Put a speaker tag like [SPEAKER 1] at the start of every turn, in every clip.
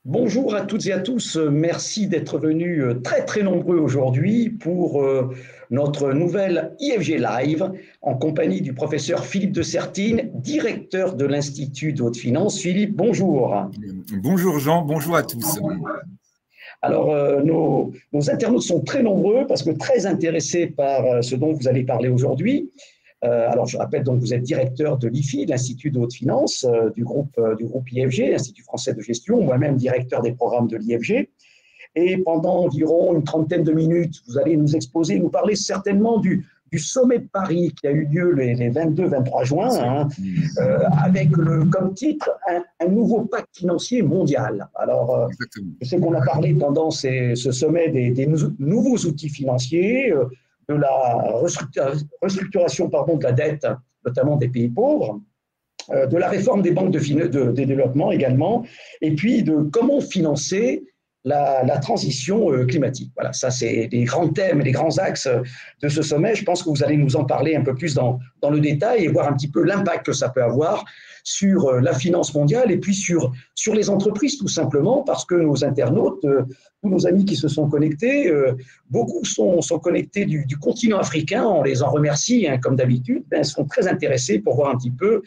[SPEAKER 1] Bonjour à toutes et à tous. Merci d'être venus très nombreux aujourd'hui pour notre nouvelle IFG Live en compagnie du professeur Philippe de Sertine, directeur de l'Institut de haute finance. Philippe, bonjour.
[SPEAKER 2] Bonjour Jean, bonjour à tous.
[SPEAKER 1] Alors, nos internautes sont très nombreux parce que très intéressés par ce dont vous allez parler aujourd'hui. Alors, je rappelle donc que vous êtes directeur de l'IFI, l'Institut de haute finance, du groupe IFG, l'Institut français de gestion, moi-même directeur des programmes de l'IFG. Et pendant environ une trentaine de minutes, vous allez nous exposer, nous parler certainement du sommet de Paris qui a eu lieu les 22-23 juin, avec comme titre un nouveau pacte financier mondial. Alors, je sais qu'on a parlé pendant ce sommet des nouveaux outils financiers, de la restructuration de la dette, notamment des pays pauvres, de la réforme des banques de développement également, et puis de comment financer la transition climatique. Voilà, ça c'est les grands thèmes, les grands axes de ce sommet. Je pense que vous allez nous en parler un peu plus dans le détail et voir un petit peu l'impact que ça peut avoir sur la finance mondiale et puis sur les entreprises tout simplement, parce que nos internautes, tous nos amis qui se sont connectés, beaucoup sont connectés du continent africain, on les en remercie comme d'habitude, ils sont très intéressés pour voir un petit peu,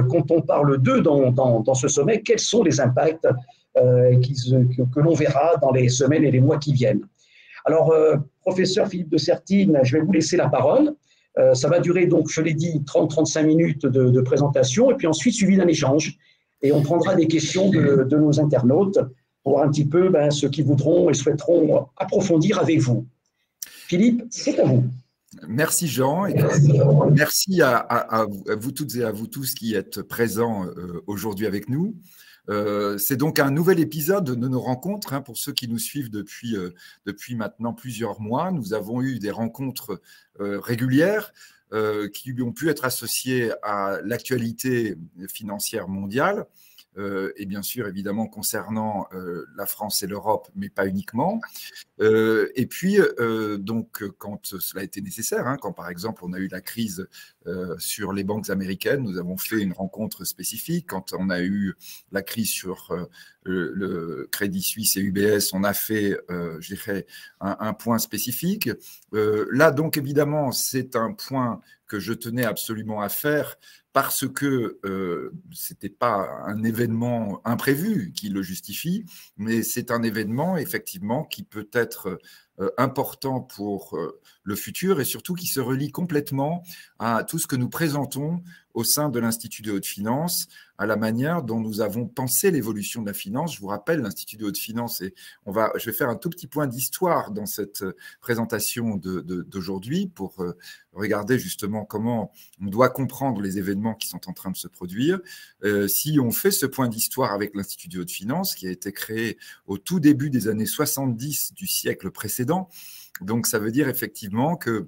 [SPEAKER 1] quand on parle d'eux dans ce sommet, quels sont les impacts que l'on verra dans les semaines et les mois qui viennent. Alors, professeur Philippe de Sertine, je vais vous laisser la parole. Ça va durer, donc, je l'ai dit, 30-35 minutes de présentation, et puis ensuite suivi d'un échange. Et on prendra des questions de nos internautes pour voir un petit peu ceux qui voudront et souhaiteront approfondir avec vous. Philippe, c'est à vous.
[SPEAKER 2] Merci Jean, et merci à vous toutes et à vous tous qui êtes présents aujourd'hui avec nous. C'est donc un nouvel épisode de nos rencontres. Pour ceux qui nous suivent depuis maintenant plusieurs mois, nous avons eu des rencontres régulières qui ont pu être associées à l'actualité financière mondiale et bien sûr évidemment concernant la France et l'Europe, mais pas uniquement. Et puis, donc, quand cela a été nécessaire, quand par exemple on a eu la crise sur les banques américaines, nous avons fait une rencontre spécifique. Quand on a eu la crise sur le Crédit Suisse et UBS, on a fait, je dirais, un point spécifique. Là, donc, évidemment, c'est un point que je tenais absolument à faire parce que ce n'était pas un événement imprévu qui le justifie, mais c'est un événement, effectivement, qui peut être important pour le futur et surtout qui se relie complètement à tout ce que nous présentons au sein de l'Institut de haute finance, à la manière dont nous avons pensé l'évolution de la finance. Je vous rappelle, l'Institut de haute finance, et je vais faire un tout petit point d'histoire dans cette présentation d'aujourd'hui pour regarder justement comment on doit comprendre les événements qui sont en train de se produire. Si on fait ce point d'histoire avec l'Institut de haute finance, qui a été créé au tout début des années 70 du siècle précédent, donc ça veut dire effectivement que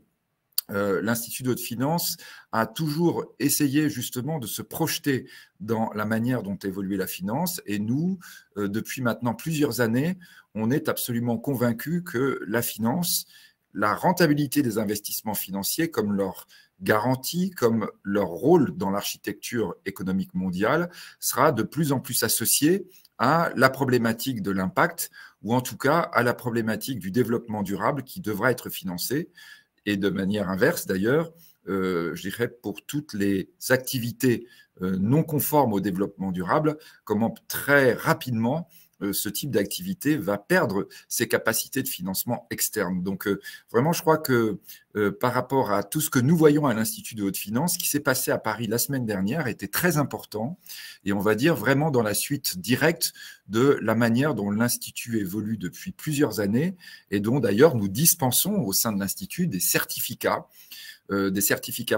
[SPEAKER 2] l'Institut de haute finance a toujours essayé justement de se projeter dans la manière dont évoluait la finance. Et nous, depuis maintenant plusieurs années, on est absolument convaincus que la finance, la rentabilité des investissements financiers, comme leur garantie, comme leur rôle dans l'architecture économique mondiale, sera de plus en plus associée à la problématique de l'impact, ou en tout cas à la problématique du développement durable qui devra être financée. Et de manière inverse, d'ailleurs, je dirais pour toutes les activités non conformes au développement durable, comment très rapidement ce type d'activité va perdre ses capacités de financement externe. Donc, vraiment, je crois que par rapport à tout ce que nous voyons à l'Institut de haute finance, ce qui s'est passé à Paris la semaine dernière était très important et on va dire vraiment dans la suite directe de la manière dont l'Institut évolue depuis plusieurs années et dont d'ailleurs nous dispensons au sein de l'Institut des certificats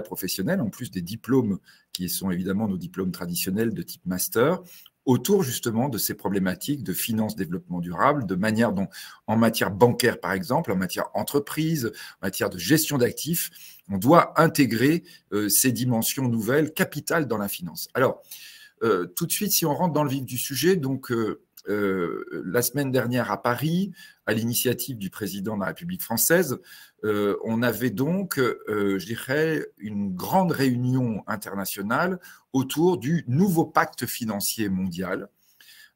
[SPEAKER 2] professionnels, en plus des diplômes qui sont évidemment nos diplômes traditionnels de type master, autour justement de ces problématiques de finance, développement durable, de manière dont, en matière bancaire par exemple, en matière entreprise, en matière de gestion d'actifs, on doit intégrer ces dimensions nouvelles, capitales dans la finance. Alors, tout de suite, si on rentre dans le vif du sujet, donc la semaine dernière à Paris, à l'initiative du président de la République française, on avait donc, je dirais, une grande réunion internationale autour du nouveau pacte financier mondial.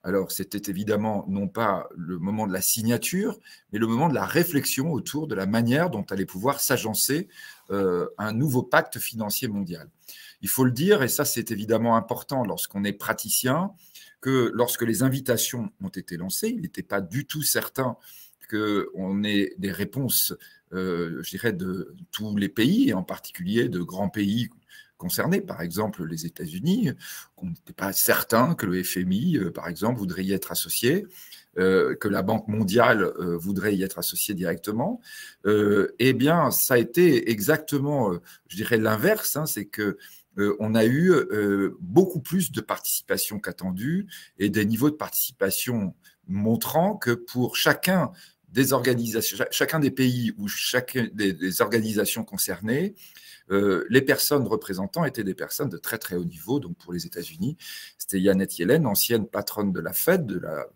[SPEAKER 2] Alors, c'était évidemment non pas le moment de la signature, mais le moment de la réflexion autour de la manière dont allait pouvoir s'agencer un nouveau pacte financier mondial. Il faut le dire, et ça c'est évidemment important lorsqu'on est praticien, que lorsque les invitations ont été lancées, il n'était pas du tout certain qu'on ait des réponses, je dirais, de tous les pays, et en particulier de grands pays concernés, par exemple les États-Unis. On n'était pas certain que le FMI, par exemple, voudrait y être associé, que la Banque mondiale voudrait y être associée directement. Eh bien, ça a été exactement, je dirais, l'inverse, hein, c'est que on a eu beaucoup plus de participation qu'attendu et des niveaux de participation montrant que pour chacun des organisations, chacun des pays ou chacun des organisations concernées, les personnes représentant étaient des personnes de très très haut niveau. Donc pour les États-Unis, c'était Janet Yellen, ancienne patronne de la Fed, de la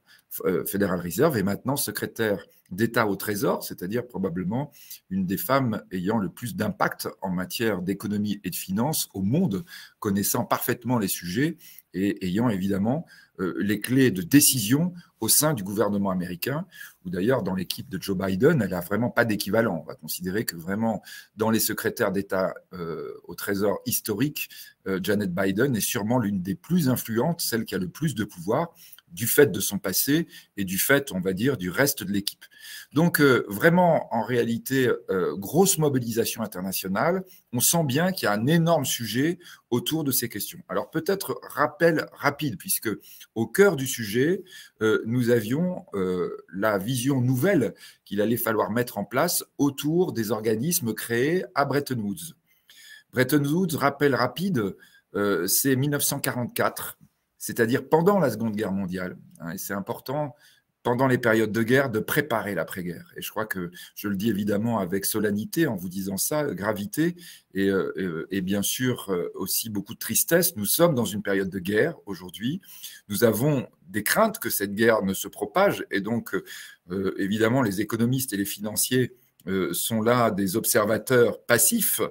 [SPEAKER 2] Federal Reserve, et maintenant secrétaire d'État au Trésor, c'est-à-dire probablement une des femmes ayant le plus d'impact en matière d'économie et de finance au monde, connaissant parfaitement les sujets et ayant évidemment les clés de décision au sein du gouvernement américain, ou d'ailleurs dans l'équipe de Joe Biden, elle n'a vraiment pas d'équivalent. On va considérer que vraiment dans les secrétaires d'État au Trésor historique, Janet Biden est sûrement l'une des plus influentes, celle qui a le plus de pouvoir, du fait de son passé et du fait, on va dire, du reste de l'équipe. Donc, vraiment, en réalité, grosse mobilisation internationale. On sent bien qu'il y a un énorme sujet autour de ces questions. Alors, peut-être rappel rapide, puisque au cœur du sujet, nous avions la vision nouvelle qu'il allait falloir mettre en place autour des organismes créés à Bretton Woods. Bretton Woods, rappel rapide, c'est 1944. C'est-à-dire pendant la Seconde Guerre mondiale. Hein, et c'est important, pendant les périodes de guerre, de préparer l'après-guerre. Et je crois que je le dis évidemment avec solennité en vous disant ça, gravité, et bien sûr aussi beaucoup de tristesse. Nous sommes dans une période de guerre aujourd'hui. Nous avons des craintes que cette guerre ne se propage. Et donc, évidemment, les économistes et les financiers sont là des observateurs passifs,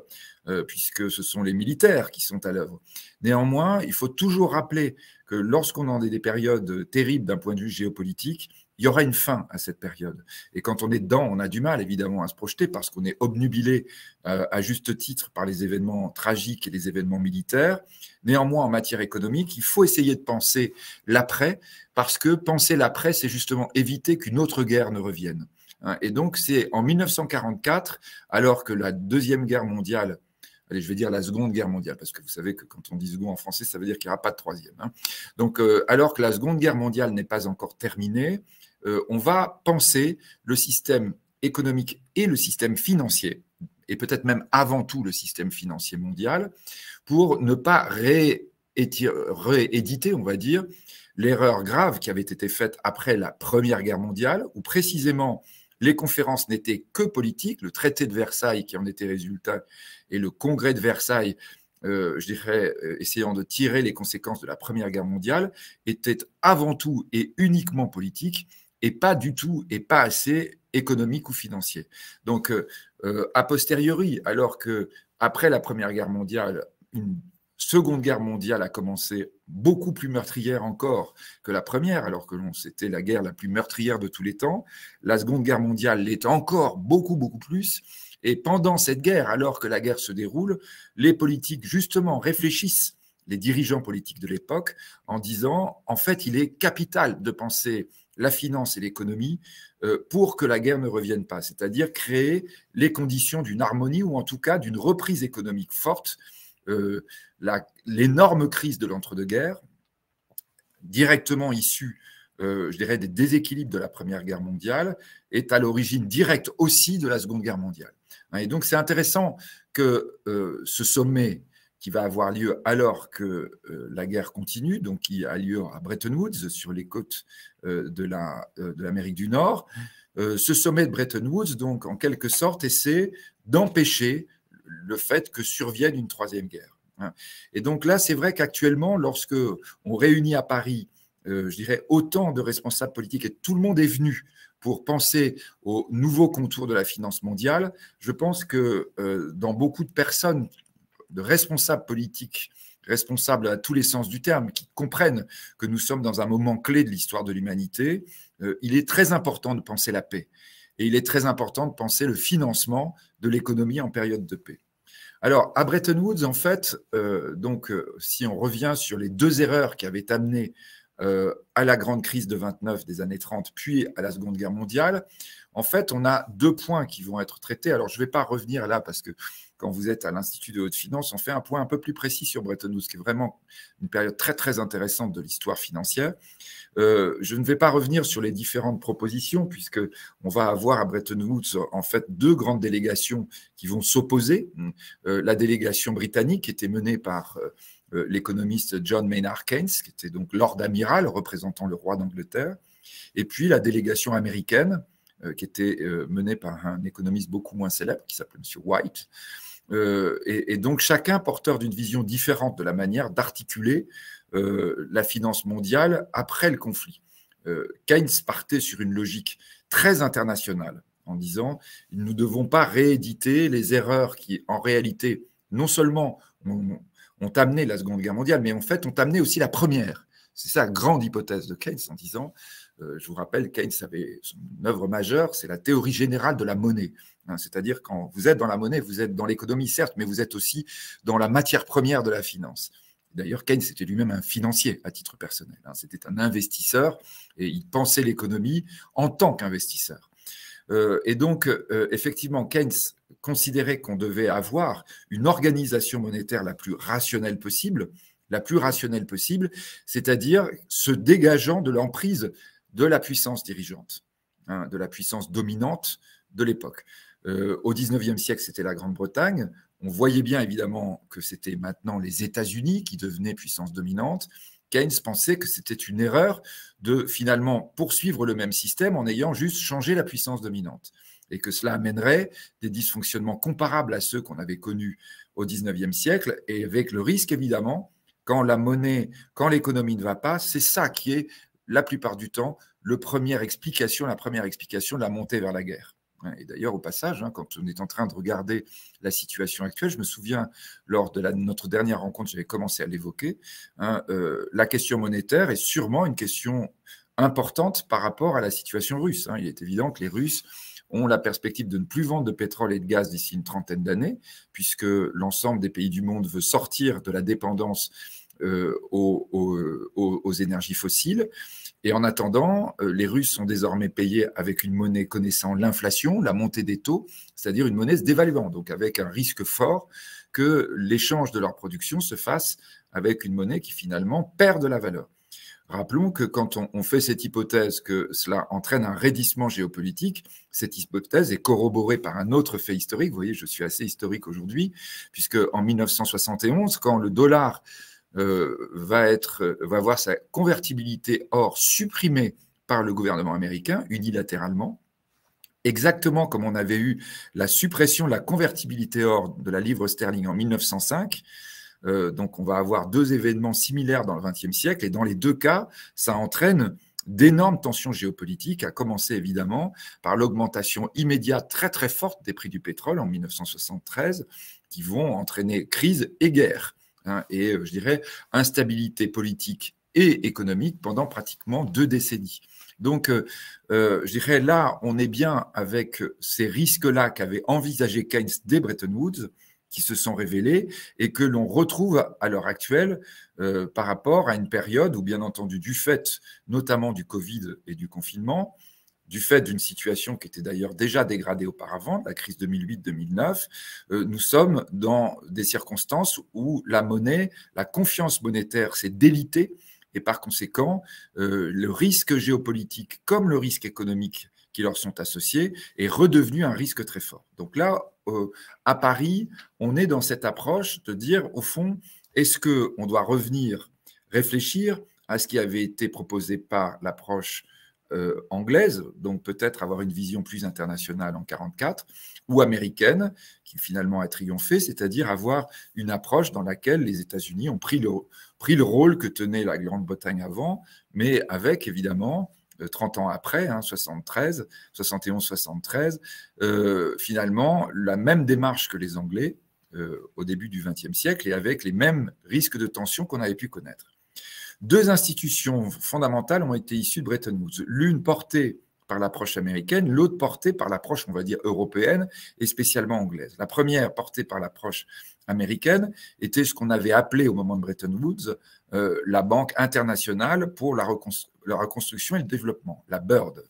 [SPEAKER 2] puisque ce sont les militaires qui sont à l'œuvre. Néanmoins, il faut toujours rappeler que lorsqu'on est dans des périodes terribles d'un point de vue géopolitique, il y aura une fin à cette période. Et quand on est dedans, on a du mal évidemment à se projeter parce qu'on est obnubilé à juste titre par les événements tragiques et les événements militaires. Néanmoins, en matière économique, il faut essayer de penser l'après, parce que penser l'après, c'est justement éviter qu'une autre guerre ne revienne. Et donc, c'est en 1944, alors que la Deuxième Guerre mondiale, allez, je vais dire la Seconde Guerre mondiale, parce que vous savez que quand on dit seconde en français, ça veut dire qu'il n'y aura pas de troisième. Hein. Donc, alors que la Seconde Guerre mondiale n'est pas encore terminée, on va penser le système économique et le système financier, et peut-être même avant tout le système financier mondial, pour ne pas rééditer, on va dire, l'erreur grave qui avait été faite après la Première Guerre mondiale, où précisément les conférences n'étaient que politiques, le traité de Versailles qui en était résultat et le congrès de Versailles, je dirais, essayant de tirer les conséquences de la Première Guerre mondiale, étaient avant tout et uniquement politiques et pas du tout et pas assez économiques ou financiers. Donc, a posteriori, alors que après la Première Guerre mondiale, une Seconde Guerre mondiale a commencé beaucoup plus meurtrière encore que la première, alors que c'était la guerre la plus meurtrière de tous les temps. La Seconde Guerre mondiale l'est encore beaucoup, beaucoup plus. Et pendant cette guerre, alors que la guerre se déroule, les politiques, justement, réfléchissent, les dirigeants politiques de l'époque, en disant, en fait, il est capital de penser la finance et l'économie pour que la guerre ne revienne pas, c'est-à-dire créer les conditions d'une harmonie ou en tout cas d'une reprise économique forte. L'énorme crise de l'entre-deux-guerres, directement issue, je dirais, des déséquilibres de la Première Guerre mondiale, est à l'origine directe aussi de la Seconde Guerre mondiale. Et donc, c'est intéressant que ce sommet qui va avoir lieu alors que la guerre continue, donc qui a lieu à Bretton Woods, sur les côtes de l'Amérique du Nord, ce sommet de Bretton Woods, donc, en quelque sorte, essaie d'empêcher le fait que survienne une troisième guerre. Et donc là, c'est vrai qu'actuellement, lorsque on réunit à Paris, je dirais, autant de responsables politiques et tout le monde est venu pour penser aux nouveaux contours de la finance mondiale, je pense que dans beaucoup de personnes, de responsables politiques responsables à tous les sens du terme, qui comprennent que nous sommes dans un moment clé de l'histoire de l'humanité, il est très important de penser la paix. Et il est très important de penser le financement de l'économie en période de paix. Alors, à Bretton Woods, en fait, si on revient sur les deux erreurs qui avaient amené à la grande crise de 29 des années 30, puis à la Seconde Guerre mondiale, en fait, on a deux points qui vont être traités. Alors, je ne vais pas revenir là parce que quand vous êtes à l'Institut de haute finance, on fait un point un peu plus précis sur Bretton Woods, qui est vraiment une période très, très intéressante de l'histoire financière. Je ne vais pas revenir sur les différentes propositions, puisqu'on va avoir à Bretton Woods, en fait, deux grandes délégations qui vont s'opposer. La délégation britannique, qui était menée par l'économiste John Maynard Keynes, qui était donc Lord Amiral, représentant le roi d'Angleterre, et puis la délégation américaine, qui était menée par un économiste beaucoup moins célèbre, qui s'appelait M. White. Et donc, chacun porteur d'une vision différente de la manière d'articuler la finance mondiale après le conflit. Keynes partait sur une logique très internationale, en disant « nous ne devons pas rééditer les erreurs qui, en réalité, non seulement ont amené la Seconde Guerre mondiale, mais en fait ont amené aussi la Première ». C'est ça la grande hypothèse de Keynes, en disant, je vous rappelle, Keynes avait son œuvre majeure, c'est la théorie générale de la monnaie. C'est-à-dire, quand vous êtes dans la monnaie, vous êtes dans l'économie, certes, mais vous êtes aussi dans la matière première de la finance. D'ailleurs, Keynes était lui-même un financier à titre personnel. C'était un investisseur et il pensait l'économie en tant qu'investisseur. Et donc, effectivement, Keynes considérait qu'on devait avoir une organisation monétaire la plus rationnelle possible, c'est-à-dire se dégageant de l'emprise de la puissance dirigeante, de la puissance dominante de l'époque. Au XIXe siècle, c'était la Grande-Bretagne. On voyait bien, évidemment, que c'était maintenant les États-Unis qui devenaient puissance dominante. Keynes pensait que c'était une erreur de finalement poursuivre le même système en ayant juste changé la puissance dominante, et que cela amènerait des dysfonctionnements comparables à ceux qu'on avait connus au XIXe siècle, et avec le risque, évidemment, quand l'économie ne va pas, c'est ça qui est, la plupart du temps, la première explication de la montée vers la guerre. Et d'ailleurs, au passage, quand on est en train de regarder la situation actuelle, je me souviens, lors de notre dernière rencontre, j'avais commencé à l'évoquer, la question monétaire est sûrement une question importante par rapport à la situation russe. Il est évident que les Russes ont la perspective de ne plus vendre de pétrole et de gaz d'ici une trentaine d'années, puisque l'ensemble des pays du monde veut sortir de la dépendance aux énergies fossiles. Et en attendant, les Russes sont désormais payés avec une monnaie connaissant l'inflation, la montée des taux, c'est-à-dire une monnaie se dévaluant, donc avec un risque fort que l'échange de leur production se fasse avec une monnaie qui finalement perd de la valeur. Rappelons que quand on fait cette hypothèse que cela entraîne un raidissement géopolitique, cette hypothèse est corroborée par un autre fait historique. Vous voyez, je suis assez historique aujourd'hui, puisque en 1971, quand le dollar va avoir sa convertibilité or supprimée par le gouvernement américain unilatéralement, exactement comme on avait eu la suppression de la convertibilité or de la livre sterling en 1905. Donc on va avoir deux événements similaires dans le XXe siècle, et dans les deux cas, ça entraîne d'énormes tensions géopolitiques, à commencer évidemment par l'augmentation immédiate très très forte des prix du pétrole en 1973, qui vont entraîner crise et guerre. Et je dirais instabilité politique et économique pendant pratiquement 2 décennies. Donc, je dirais là, on est bien avec ces risques-là qu'avait envisagé Keynes dès Bretton Woods, qui se sont révélés et que l'on retrouve à l'heure actuelle par rapport à une période où, bien entendu, du fait notamment du Covid et du confinement, du fait d'une situation qui était d'ailleurs déjà dégradée auparavant, la crise 2008-2009, nous sommes dans des circonstances où la monnaie, la confiance monétaire s'est délitée, et par conséquent, le risque géopolitique comme le risque économique qui leur sont associés est redevenu un risque très fort. Donc là, à Paris, on est dans cette approche de dire, au fond, est-ce qu'on doit revenir réfléchir à ce qui avait été proposé par l'approche anglaise, donc peut-être avoir une vision plus internationale en 1944, ou américaine, qui finalement a triomphé, c'est-à-dire avoir une approche dans laquelle les États-Unis ont pris le rôle que tenait la Grande-Bretagne avant, mais avec évidemment, 30 ans après, 71-73, finalement, la même démarche que les Anglais, au début du XXe siècle et avec les mêmes risques de tension qu'on avait pu connaître. Deux institutions fondamentales ont été issues de Bretton Woods, l'une portée par l'approche américaine, l'autre portée par l'approche, on va dire, européenne et spécialement anglaise. La première, portée par l'approche américaine, était ce qu'on avait appelé au moment de Bretton Woods la Banque internationale pour la reconstruction et le développement, la BIRD,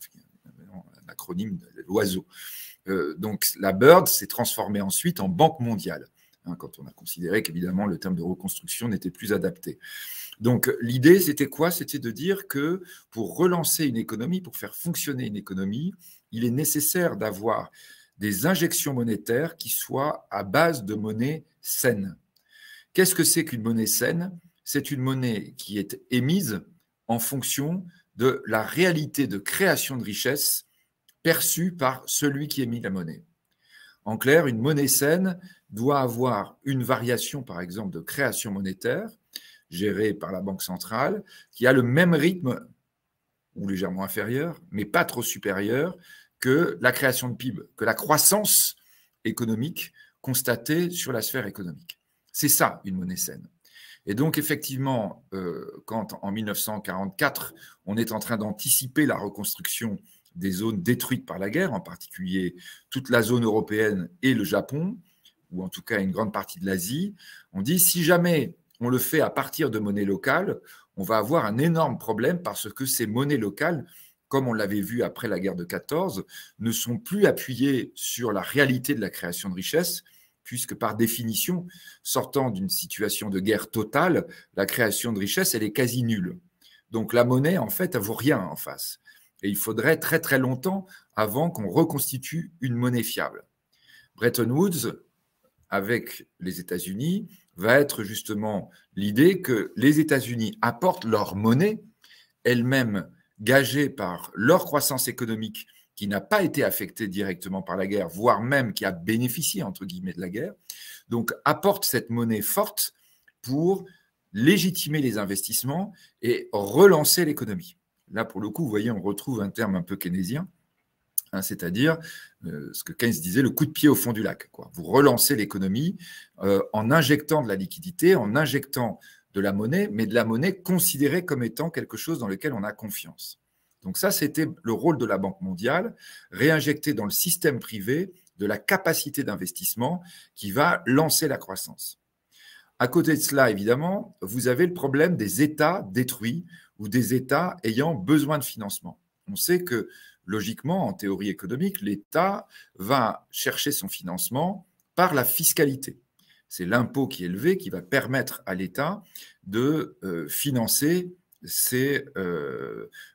[SPEAKER 2] un acronyme de l'oiseau. Donc la BIRD s'est transformée ensuite en Banque mondiale, quand on a considéré qu'évidemment le terme de reconstruction n'était plus adapté. Donc l'idée, c'était quoi? C'était de dire que pour relancer une économie, pour faire fonctionner une économie, il est nécessaire d'avoir des injections monétaires qui soient à base de monnaie saine. Qu'est-ce que c'est qu'une monnaie saine? C'est une monnaie qui est émise en fonction de la réalité de création de richesse perçue par celui qui émet la monnaie. En clair, une monnaie saine doit avoir une variation, par exemple, de création monétaire gérée par la Banque centrale, qui a le même rythme, ou légèrement inférieur, mais pas trop supérieur, que la création de PIB, que la croissance économique constatée sur la sphère économique. C'est ça, une monnaie saine. Et donc, effectivement, quand en 1944, on est en train d'anticiper la reconstruction des zones détruites par la guerre, en particulier toute la zone européenne et le Japon, ou en tout cas une grande partie de l'Asie, on dit si jamais on le fait à partir de monnaie locale, on va avoir un énorme problème parce que ces monnaies locales, comme on l'avait vu après la guerre de 14, ne sont plus appuyées sur la réalité de la création de richesse, puisque par définition, sortant d'une situation de guerre totale, la création de richesse, elle est quasi nulle. Donc la monnaie, en fait, elle ne vaut rien en face. Et il faudrait très très longtemps avant qu'on reconstitue une monnaie fiable. Bretton Woods, avec les États-Unis, va être justement l'idée que les États-Unis apportent leur monnaie, elle-même gagée par leur croissance économique qui n'a pas été affectée directement par la guerre, voire même qui a bénéficié, entre guillemets, de la guerre, donc apporte cette monnaie forte pour légitimer les investissements et relancer l'économie. Là, pour le coup, vous voyez, on retrouve un terme un peu keynésien, c'est-à-dire ce que Keynes disait, le coup de pied au fond du lac, quoi. Vous relancez l'économie en injectant de la liquidité, en injectant de la monnaie, mais de la monnaie considérée comme étant quelque chose dans lequel on a confiance. Donc ça, c'était le rôle de la Banque mondiale, réinjecter dans le système privé de la capacité d'investissement qui va lancer la croissance. À côté de cela, évidemment, vous avez le problème des États détruits ou des États ayant besoin de financement. On sait que, logiquement, en théorie économique, l'État va chercher son financement par la fiscalité. C'est l'impôt qui est élevé qui va permettre à l'État de financer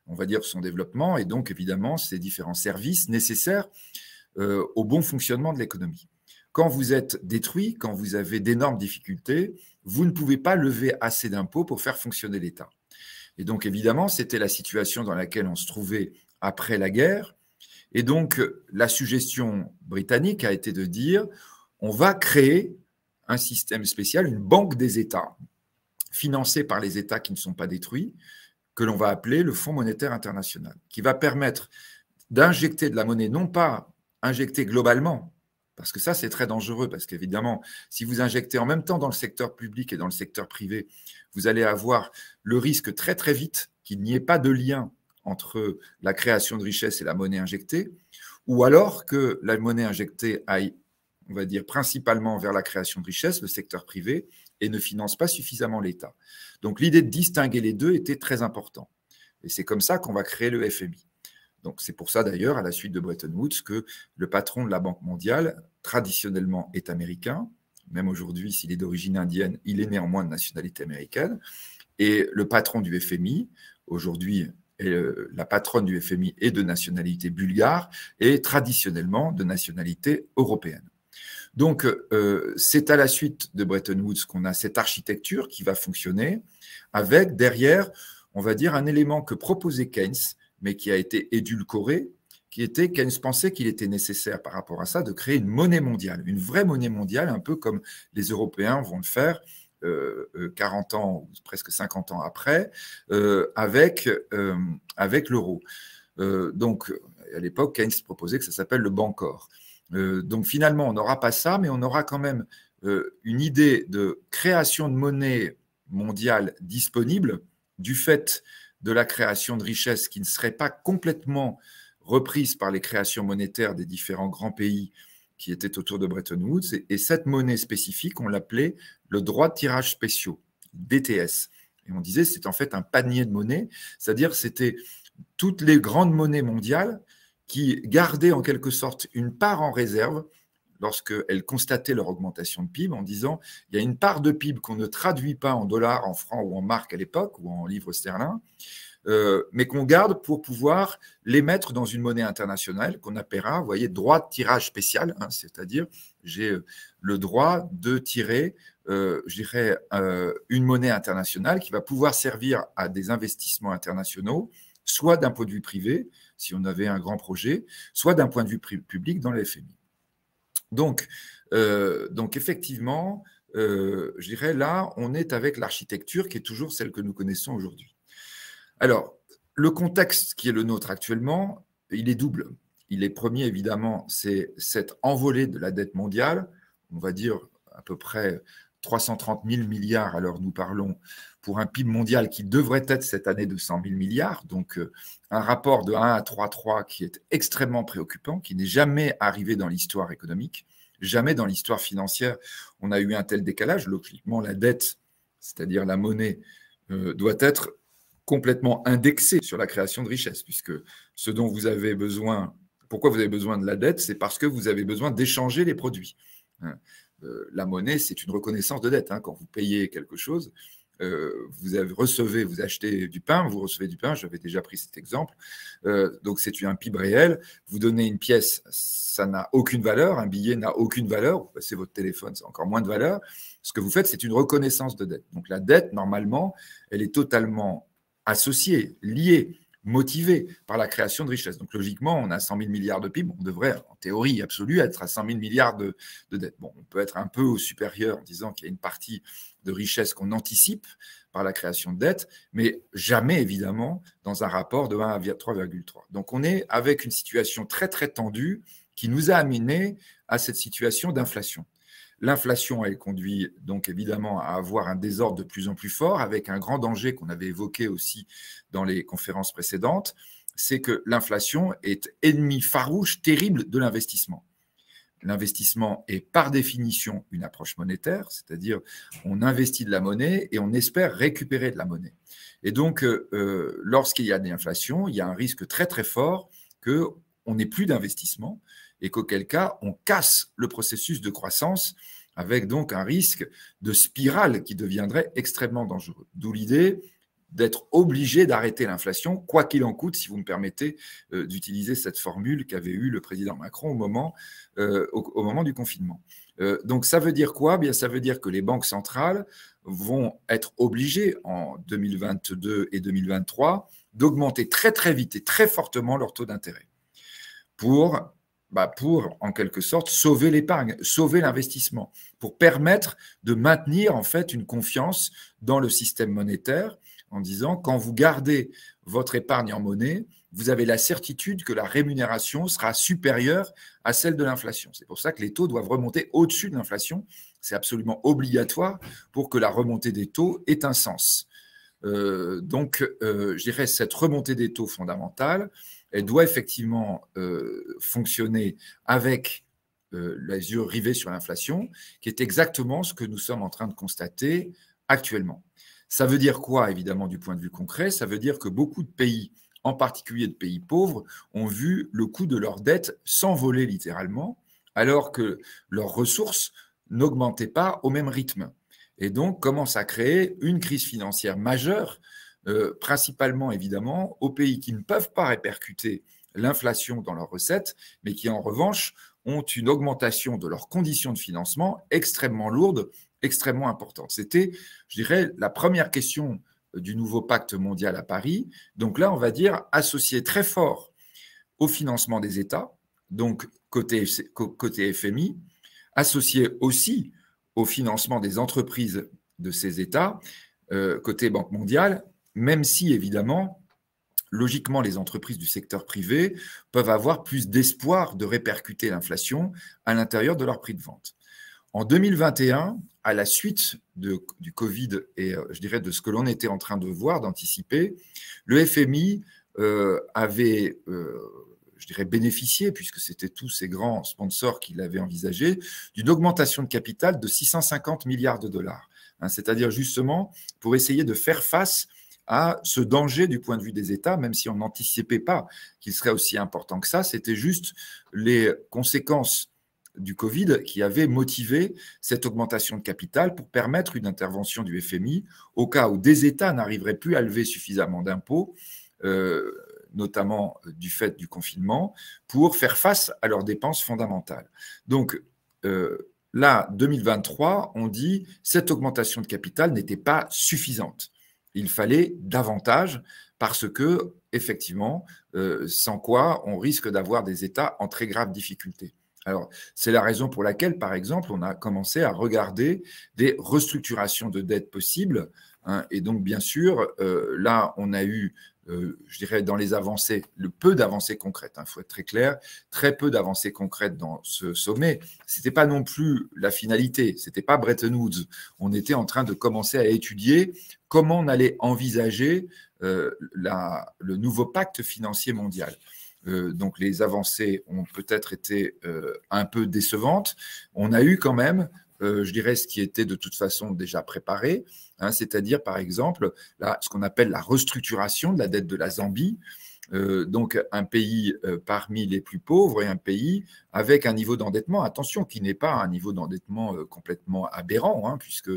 [SPEAKER 2] on va dire, son développement et donc, évidemment, ses différents services nécessaires au bon fonctionnement de l'économie. Quand vous êtes détruit, quand vous avez d'énormes difficultés, vous ne pouvez pas lever assez d'impôts pour faire fonctionner l'État. Et donc, évidemment, c'était la situation dans laquelle on se trouvait après la guerre. Et donc, la suggestion britannique a été de dire, on va créer un système spécial, une banque des États, financée par les États qui ne sont pas détruits, que l'on va appeler le Fonds monétaire international, qui va permettre d'injecter de la monnaie, non pas injecter globalement, parce que ça, c'est très dangereux, parce qu'évidemment, si vous injectez en même temps dans le secteur public et dans le secteur privé, vous allez avoir le risque très très vite qu'il n'y ait pas de lien entre la création de richesse et la monnaie injectée, ou alors que la monnaie injectée aille, on va dire, principalement vers la création de richesse, le secteur privé, et ne finance pas suffisamment l'État. Donc l'idée de distinguer les deux était très importante. Et c'est comme ça qu'on va créer le FMI. Donc c'est pour ça d'ailleurs, à la suite de Bretton Woods, que le patron de la Banque mondiale, traditionnellement, est américain. Même aujourd'hui, s'il est d'origine indienne, il est néanmoins de nationalité américaine. Et le patron du FMI, aujourd'hui, la patronne du FMI est de nationalité bulgare et traditionnellement de nationalité européenne. Donc, c'est à la suite de Bretton Woods qu'on a cette architecture qui va fonctionner avec derrière, on va dire, un élément que proposait Keynes, mais qui a été édulcoré, qui était Keynes pensait qu'il était nécessaire par rapport à ça de créer une monnaie mondiale, une vraie monnaie mondiale, un peu comme les Européens vont le faire 40 ans ou presque 50 ans après, avec l'euro. Donc, à l'époque, Keynes proposait que ça s'appelle le Bancor. Donc finalement, on n'aura pas ça, mais on aura quand même une idée de création de monnaie mondiale disponible du fait de la création de richesses qui ne serait pas complètement reprise par les créations monétaires des différents grands pays qui étaient autour de Bretton Woods. Et cette monnaie spécifique, on l'appelait le droit de tirage spéciaux, DTS. Et on disait c'est en fait un panier de monnaie, c'est-à-dire c'était toutes les grandes monnaies mondiales qui gardaient en quelque sorte une part en réserve lorsqu'elles constataient leur augmentation de PIB en disant il y a une part de PIB qu'on ne traduit pas en dollars, en francs ou en marques à l'époque ou en livres sterling, mais qu'on garde pour pouvoir les mettre dans une monnaie internationale qu'on appellera, vous voyez, droit de tirage spécial, hein, c'est-à-dire j'ai le droit de tirer, je dirais, une monnaie internationale qui va pouvoir servir à des investissements internationaux, soit d'un point de vue privé, si on avait un grand projet, soit d'un point de vue public dans le FMI. Donc effectivement, je dirais là, on est avec l'architecture qui est toujours celle que nous connaissons aujourd'hui. Alors, le contexte qui est le nôtre actuellement, il est double. Il est premier, évidemment, c'est cette envolée de la dette mondiale, on va dire à peu près 330 000 milliards, alors nous parlons, pour un PIB mondial qui devrait être cette année de 100 000 milliards, donc un rapport de 1 à 3,3 qui est extrêmement préoccupant, qui n'est jamais arrivé dans l'histoire économique, jamais dans l'histoire financière, on a eu un tel décalage. Logiquement, la dette, c'est-à-dire la monnaie, doit être complètement indexée sur la création de richesses, puisque ce dont vous avez besoin, pourquoi vous avez besoin de la dette, c'est parce que vous avez besoin d'échanger les produits. La monnaie, c'est une reconnaissance de dette. Quand vous payez quelque chose, vous achetez du pain, vous recevez du pain, j'avais déjà pris cet exemple, donc c'est un PIB réel, vous donnez une pièce, ça n'a aucune valeur, un billet n'a aucune valeur, vous passez votre téléphone, c'est encore moins de valeur, ce que vous faites, c'est une reconnaissance de dette. Donc la dette, normalement, elle est totalement associée, liée, motivée par la création de richesses. Donc logiquement, on a 100 000 milliards de PIB, on devrait, en théorie absolue, être à 100 000 milliards de dettes. Bon, on peut être un peu au supérieur en disant qu'il y a une partie de richesse qu'on anticipe par la création de dettes, mais jamais, évidemment, dans un rapport de 1 à 3,3. Donc on est avec une situation très, très tendue qui nous a amené à cette situation d'inflation. L'inflation, elle conduit donc évidemment à avoir un désordre de plus en plus fort, avec un grand danger qu'on avait évoqué aussi dans les conférences précédentes, c'est que l'inflation est ennemi farouche, terrible de l'investissement. L'investissement est par définition une approche monétaire, c'est-à-dire on investit de la monnaie et on espère récupérer de la monnaie. Et donc, lorsqu'il y a de l'inflation, il y a un risque très très fort qu'on n'ait plus d'investissement et qu'auquel cas, on casse le processus de croissance avec donc un risque de spirale qui deviendrait extrêmement dangereux. D'où l'idée d'être obligé d'arrêter l'inflation, quoi qu'il en coûte, si vous me permettez d'utiliser cette formule qu'avait eue le président Macron au moment du confinement. Donc ça veut dire quoi ? Bien, ça veut dire que les banques centrales vont être obligées en 2022 et 2023 d'augmenter très très vite et très fortement leur taux d'intérêt pour en quelque sorte sauver l'épargne, sauver l'investissement, pour permettre de maintenir en fait une confiance dans le système monétaire en disant quand vous gardez votre épargne en monnaie, vous avez la certitude que la rémunération sera supérieure à celle de l'inflation. C'est pour ça que les taux doivent remonter au-dessus de l'inflation. C'est absolument obligatoire pour que la remontée des taux ait un sens. Je dirais cette remontée des taux fondamentale, elle doit effectivement fonctionner avec les yeux rivés sur l'inflation, qui est exactement ce que nous sommes en train de constater actuellement. Ça veut dire quoi, évidemment, du point de vue concret ? Ça veut dire que beaucoup de pays, en particulier de pays pauvres, ont vu le coût de leur dette s'envoler littéralement, alors que leurs ressources n'augmentaient pas au même rythme. Et donc, commence à créer une crise financière majeure, principalement, évidemment, aux pays qui ne peuvent pas répercuter l'inflation dans leurs recettes, mais qui, en revanche, ont une augmentation de leurs conditions de financement extrêmement lourde, extrêmement importante. C'était, je dirais, la première question du nouveau pacte mondial à Paris. Donc là, on va dire associé très fort au financement des États, donc côté FMI, associé aussi au financement des entreprises de ces États, côté Banque mondiale, même si, évidemment, logiquement, les entreprises du secteur privé peuvent avoir plus d'espoir de répercuter l'inflation à l'intérieur de leur prix de vente. En 2021, à la suite du Covid et je dirais de ce que l'on était en train de voir, d'anticiper, le FMI avait, je dirais, bénéficié, puisque c'était tous ces grands sponsors qui l'avaient envisagé, d'une augmentation de capital de 650 milliards de dollars. Hein, c'est-à-dire justement pour essayer de faire face à ce danger du point de vue des États, même si on n'anticipait pas qu'il serait aussi important que ça, c'était juste les conséquences du Covid qui avait motivé cette augmentation de capital pour permettre une intervention du FMI au cas où des États n'arriveraient plus à lever suffisamment d'impôts, notamment du fait du confinement, pour faire face à leurs dépenses fondamentales. Donc là, 2023, on dit cette augmentation de capital n'était pas suffisante. Il fallait davantage parce que, effectivement, sans quoi on risque d'avoir des États en très grave difficulté. Alors, c'est la raison pour laquelle, par exemple, on a commencé à regarder des restructurations de dettes possibles. Hein, et donc, bien sûr, là, on a eu, je dirais, dans les avancées, le peu d'avancées concrètes, il faut être très clair, très peu d'avancées concrètes dans ce sommet. Ce n'était pas non plus la finalité, ce n'était pas Bretton Woods. On était en train de commencer à étudier comment on allait envisager le nouveau pacte financier mondial. Donc les avancées ont peut-être été un peu décevantes. On a eu quand même, je dirais, ce qui était de toute façon déjà préparé, hein, c'est-à-dire par exemple ce qu'on appelle la restructuration de la dette de la Zambie. Donc un pays parmi les plus pauvres et un pays avec un niveau d'endettement, attention, qui n'est pas un niveau d'endettement complètement aberrant, hein, puisque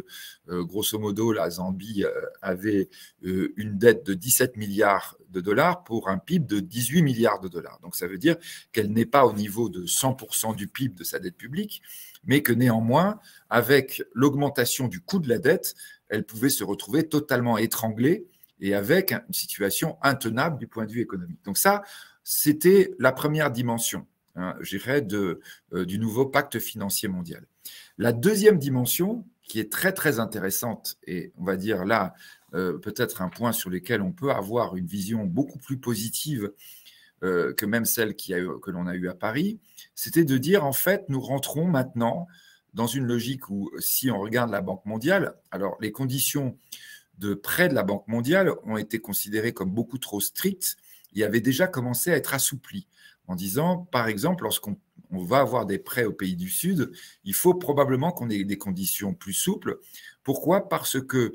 [SPEAKER 2] grosso modo la Zambie avait une dette de 17 milliards de dollars pour un PIB de 18 milliards de dollars. Donc ça veut dire qu'elle n'est pas au niveau de 100% du PIB de sa dette publique, mais que néanmoins, avec l'augmentation du coût de la dette, elle pouvait se retrouver totalement étranglée et avec une situation intenable du point de vue économique. Donc ça, c'était la première dimension, hein, je dirais, du nouveau pacte financier mondial. La deuxième dimension, qui est très, très intéressante, et on va dire là, peut-être un point sur lequel on peut avoir une vision beaucoup plus positive que même celle que l'on a eue à Paris, c'était de dire, en fait, nous rentrons maintenant dans une logique où, si on regarde la Banque mondiale, alors les conditions de prêt de la Banque mondiale ont été considérées comme beaucoup trop strictes et avaient déjà commencé à être assouplies, en disant, par exemple, lorsqu'on va avoir des prêts aux pays du Sud, il faut probablement qu'on ait des conditions plus souples. Pourquoi ? Parce que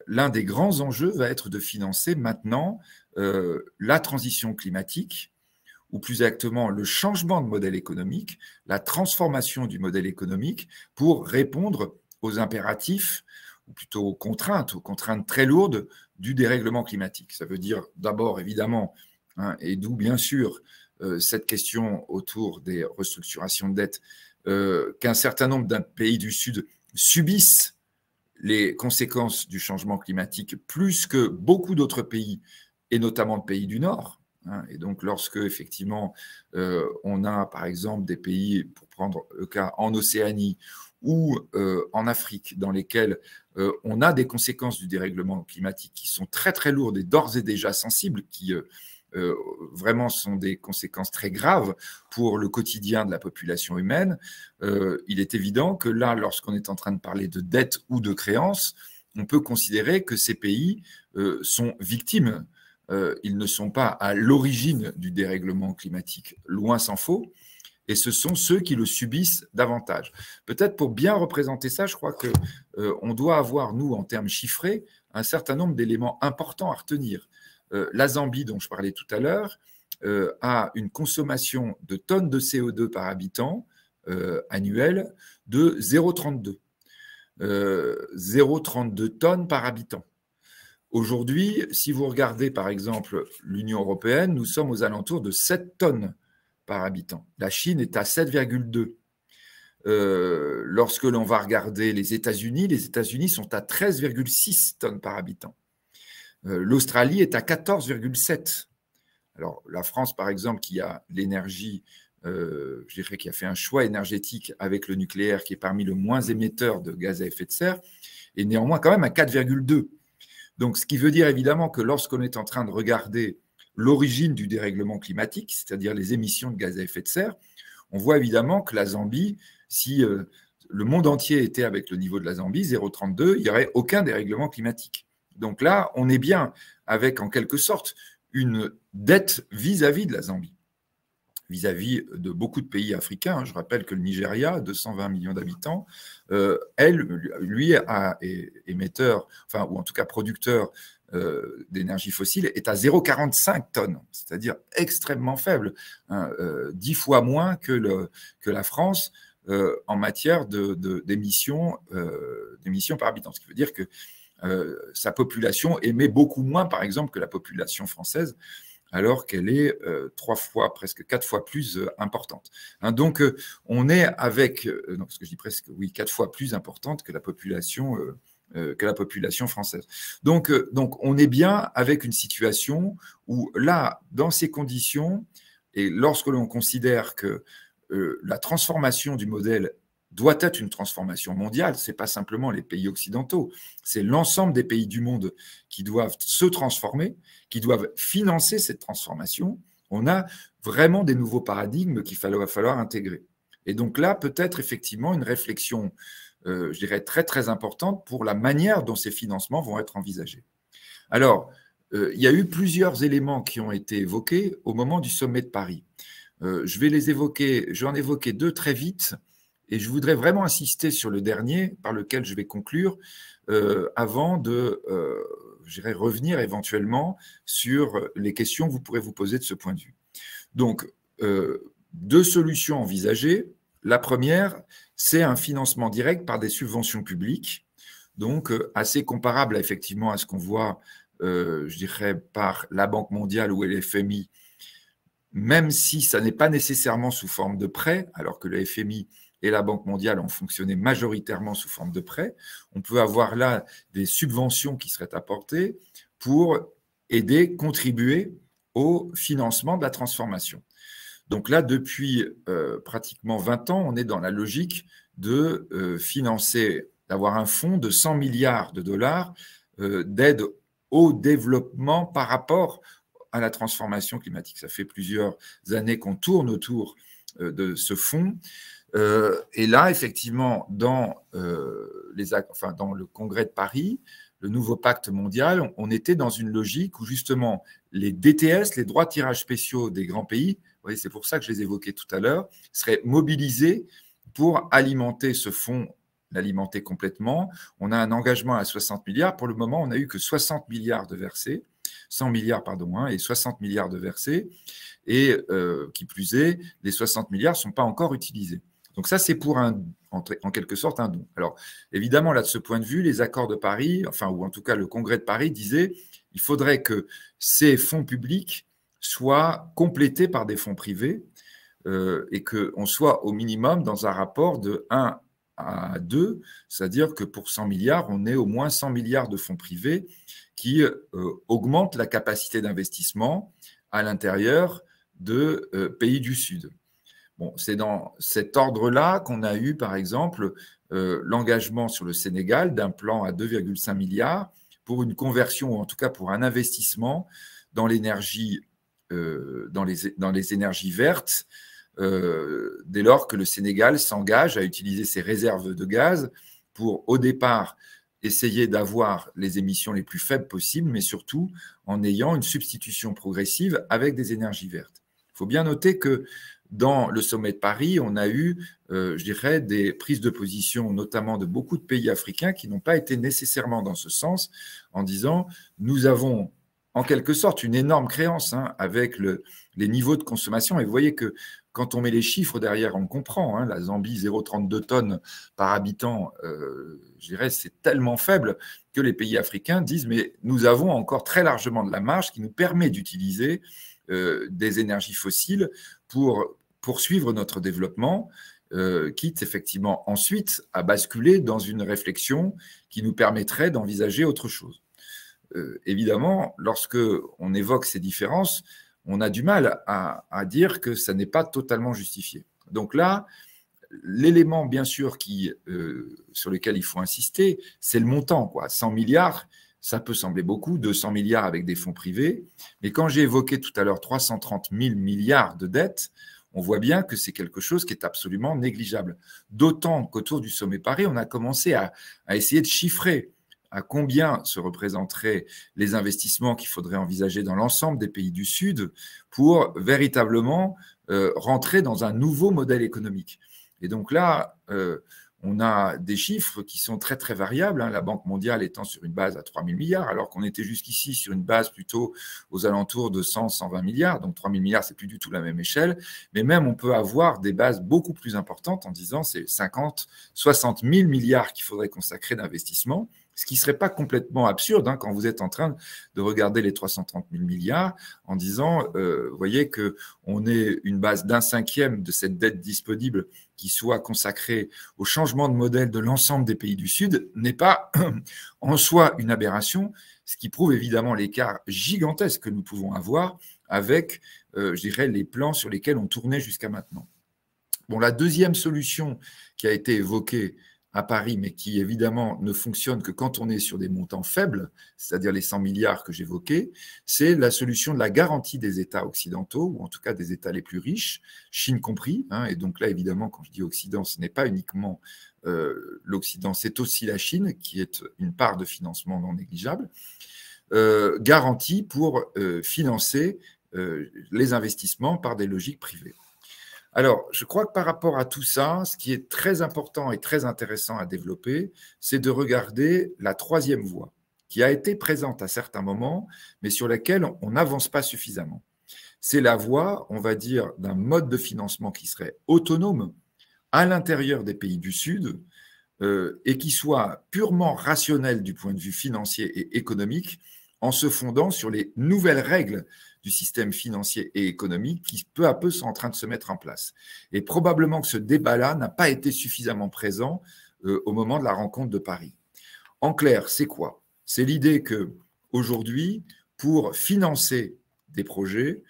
[SPEAKER 2] l'un des grands enjeux va être de financer maintenant la transition climatique, ou plus exactement le changement de modèle économique, la transformation du modèle économique pour répondre aux impératifs ou plutôt aux contraintes très lourdes du dérèglement climatique. Ça veut dire d'abord, évidemment, hein, et d'où bien sûr cette question autour des restructurations de dettes, qu'un certain nombre d'un pays du Sud subissent les conséquences du changement climatique plus que beaucoup d'autres pays, et notamment le pays du Nord. Hein, et donc, lorsque, effectivement, on a, par exemple, des pays, pour prendre le cas en Océanie, ou en Afrique, dans lesquels on a des conséquences du dérèglement climatique qui sont très très lourdes et d'ores et déjà sensibles, qui vraiment sont des conséquences très graves pour le quotidien de la population humaine, il est évident que là, lorsqu'on est en train de parler de dette ou de créance, on peut considérer que ces pays sont victimes. Ils ne sont pas à l'origine du dérèglement climatique, loin s'en faut, et ce sont ceux qui le subissent davantage. Peut-être pour bien représenter ça, je crois qu'on doit avoir, nous, en termes chiffrés, un certain nombre d'éléments importants à retenir. La Zambie, dont je parlais tout à l'heure, a une consommation de tonnes de CO2 par habitant annuelle de 0,32. 0,32 tonnes par habitant. Aujourd'hui, si vous regardez par exemple l'Union européenne, nous sommes aux alentours de 7 tonnes par habitant. La Chine est à 7,2. Lorsque l'on va regarder les États-Unis sont à 13,6 tonnes par habitant. L'Australie est à 14,7. Alors la France, par exemple, qui a l'énergie, je dirais qui a fait un choix énergétique avec le nucléaire, qui est parmi le moins émetteur de gaz à effet de serre, est néanmoins quand même à 4,2. Donc, ce qui veut dire évidemment que lorsqu'on est en train de regarder l'origine du dérèglement climatique, c'est-à-dire les émissions de gaz à effet de serre, on voit évidemment que la Zambie, si le monde entier était avec le niveau de la Zambie, 0,32, il n'y aurait aucun dérèglement climatique. Donc là, on est bien avec, en quelque sorte, une dette vis-à-vis de la Zambie, vis-à-vis de beaucoup de pays africains. Je rappelle que le Nigeria, 220 millions d'habitants, lui, est émetteur, enfin, ou en tout cas producteur d'énergie fossile, est à 0,45 tonnes, c'est-à-dire extrêmement faible, hein, 10 fois moins que la France en matière d'émissions par habitant. Ce qui veut dire que sa population émet beaucoup moins, par exemple, que la population française, alors qu'elle est 3 fois, presque 4 fois plus importante. Hein, donc, on est avec, non, parce que je dis presque, oui, 4 fois plus importante que la population française. Donc, on est bien avec une situation où, là, dans ces conditions, et lorsque l'on considère que la transformation du modèle doit être une transformation mondiale, ce n'est pas simplement les pays occidentaux, c'est l'ensemble des pays du monde qui doivent se transformer, qui doivent financer cette transformation. On a vraiment des nouveaux paradigmes qu'il va falloir intégrer. Et donc là, peut-être effectivement une réflexion, je dirais, très très importante pour la manière dont ces financements vont être envisagés. Alors, il y a eu plusieurs éléments qui ont été évoqués au moment du sommet de Paris. Je vais les évoquer, je vais en évoquer 2 très vite, et je voudrais vraiment insister sur le dernier, par lequel je vais conclure, avant de revenir éventuellement sur les questions que vous pourrez vous poser de ce point de vue. Donc, 2 solutions envisagées. La première, c'est un financement direct par des subventions publiques, donc assez comparable effectivement à ce qu'on voit, je dirais, par la Banque mondiale ou le FMI, même si ça n'est pas nécessairement sous forme de prêt, alors que le FMI et la Banque mondiale ont fonctionné majoritairement sous forme de prêt. On peut avoir là des subventions qui seraient apportées pour aider, contribuer au financement de la transformation. Donc là, depuis pratiquement 20 ans, on est dans la logique de financer, d'avoir un fonds de 100 milliards de dollars d'aide au développement par rapport à la transformation climatique. Ça fait plusieurs années qu'on tourne autour de ce fonds. Et là, effectivement, dans le Congrès de Paris, le nouveau pacte mondial, on était dans une logique où justement les DTS, les droits de tirage spéciaux des grands pays, vous voyez, c'est pour ça que je les évoquais tout à l'heure, seraient mobilisés pour alimenter ce fonds, l'alimenter complètement. On a un engagement à 60 milliards. Pour le moment, on n'a eu que 60 milliards de versés, 100 milliards, pardon, hein, et 60 milliards de versés. Et qui plus est, les 60 milliards ne sont pas encore utilisés. Donc ça, c'est pour en quelque sorte un don. Alors, évidemment, là, de ce point de vue, les accords de Paris, ou en tout cas le Congrès de Paris disait qu'il faudrait que ces fonds publics soient complétés par des fonds privés et qu'on soit au minimum dans un rapport de 1 à 2, c'est-à-dire que pour 100 milliards, on ait au moins 100 milliards de fonds privés qui augmentent la capacité d'investissement à l'intérieur de pays du Sud. Bon, c'est dans cet ordre-là qu'on a eu, par exemple, l'engagement sur le Sénégal d'un plan à 2,5 milliards pour une conversion, ou en tout cas pour un investissement dans l'énergie, dans les énergies vertes, dès lors que le Sénégal s'engage à utiliser ses réserves de gaz pour, au départ, essayer d'avoir les émissions les plus faibles possibles, mais surtout en ayant une substitution progressive avec des énergies vertes. Il faut bien noter que dans le sommet de Paris, on a eu, je dirais, des prises de position, notamment de beaucoup de pays africains qui n'ont pas été nécessairement dans ce sens, en disant nous avons en quelque sorte une énorme créance avec les niveaux de consommation. Et vous voyez que quand on met les chiffres derrière, on comprend. La Zambie, 0,32 tonnes par habitant, je dirais, c'est tellement faible que les pays africains disent mais nous avons encore très largement de la marge qui nous permet d'utiliser des énergies fossiles pour poursuivre notre développement, quitte effectivement ensuite à basculer dans une réflexion qui nous permettrait d'envisager autre chose. Évidemment, lorsque on évoque ces différences, on a du mal à dire que ça n'est pas totalement justifié. Donc là, l'élément bien sûr sur lequel il faut insister, c'est le montant, quoi. 100 milliards, ça peut sembler beaucoup, 200 milliards avec des fonds privés, mais quand j'ai évoqué tout à l'heure 330 000 milliards de dettes, on voit bien que c'est quelque chose qui est absolument négligeable. D'autant qu'autour du sommet Paris, on a commencé à essayer de chiffrer à combien se représenteraient les investissements qu'il faudrait envisager dans l'ensemble des pays du Sud pour véritablement rentrer dans un nouveau modèle économique. Et donc là, on a des chiffres qui sont très, très variables, hein, la Banque mondiale étant sur une base à 3 000 milliards, alors qu'on était jusqu'ici sur une base plutôt aux alentours de 100, 120 milliards. Donc 3 000 milliards, c'est plus du tout la même échelle. Mais même, on peut avoir des bases beaucoup plus importantes en disant c'est 50, 60 000 milliards qu'il faudrait consacrer d'investissement. Ce qui ne serait pas complètement absurde hein, quand vous êtes en train de regarder les 330 000 milliards en disant, vous voyez qu'on est une base d'1/5 de cette dette disponible qui soit consacrée au changement de modèle de l'ensemble des pays du Sud n'est pas en soi une aberration, ce qui prouve évidemment l'écart gigantesque que nous pouvons avoir avec, je dirais, les plans sur lesquels on tournait jusqu'à maintenant. Bon, la deuxième solution qui a été évoquée à Paris, mais qui évidemment ne fonctionne que quand on est sur des montants faibles, c'est-à-dire les 100 milliards que j'évoquais, c'est la solution de la garantie des États occidentaux, ou en tout cas des États les plus riches, Chine compris. Hein, et donc là, évidemment, quand je dis Occident, ce n'est pas uniquement l'Occident, c'est aussi la Chine, qui est une part de financement non négligeable, garantie pour financer les investissements par des logiques privées. Alors, je crois que par rapport à tout ça, ce qui est très important et très intéressant à développer, c'est de regarder la troisième voie, qui a été présente à certains moments, mais sur laquelle on n'avance pas suffisamment. C'est la voie, on va dire, d'un mode de financement qui serait autonome à l'intérieur des pays du Sud et qui soit purement rationnel du point de vue financier et économique, en se fondant sur les nouvelles règles du système financier et économique qui peu à peu sont en train de se mettre en place. Et probablement que ce débat-là n'a pas été suffisamment présent au moment de la rencontre de Paris. En clair, c'est quoi? C'est l'idée que aujourd'hui, pour financer des projets,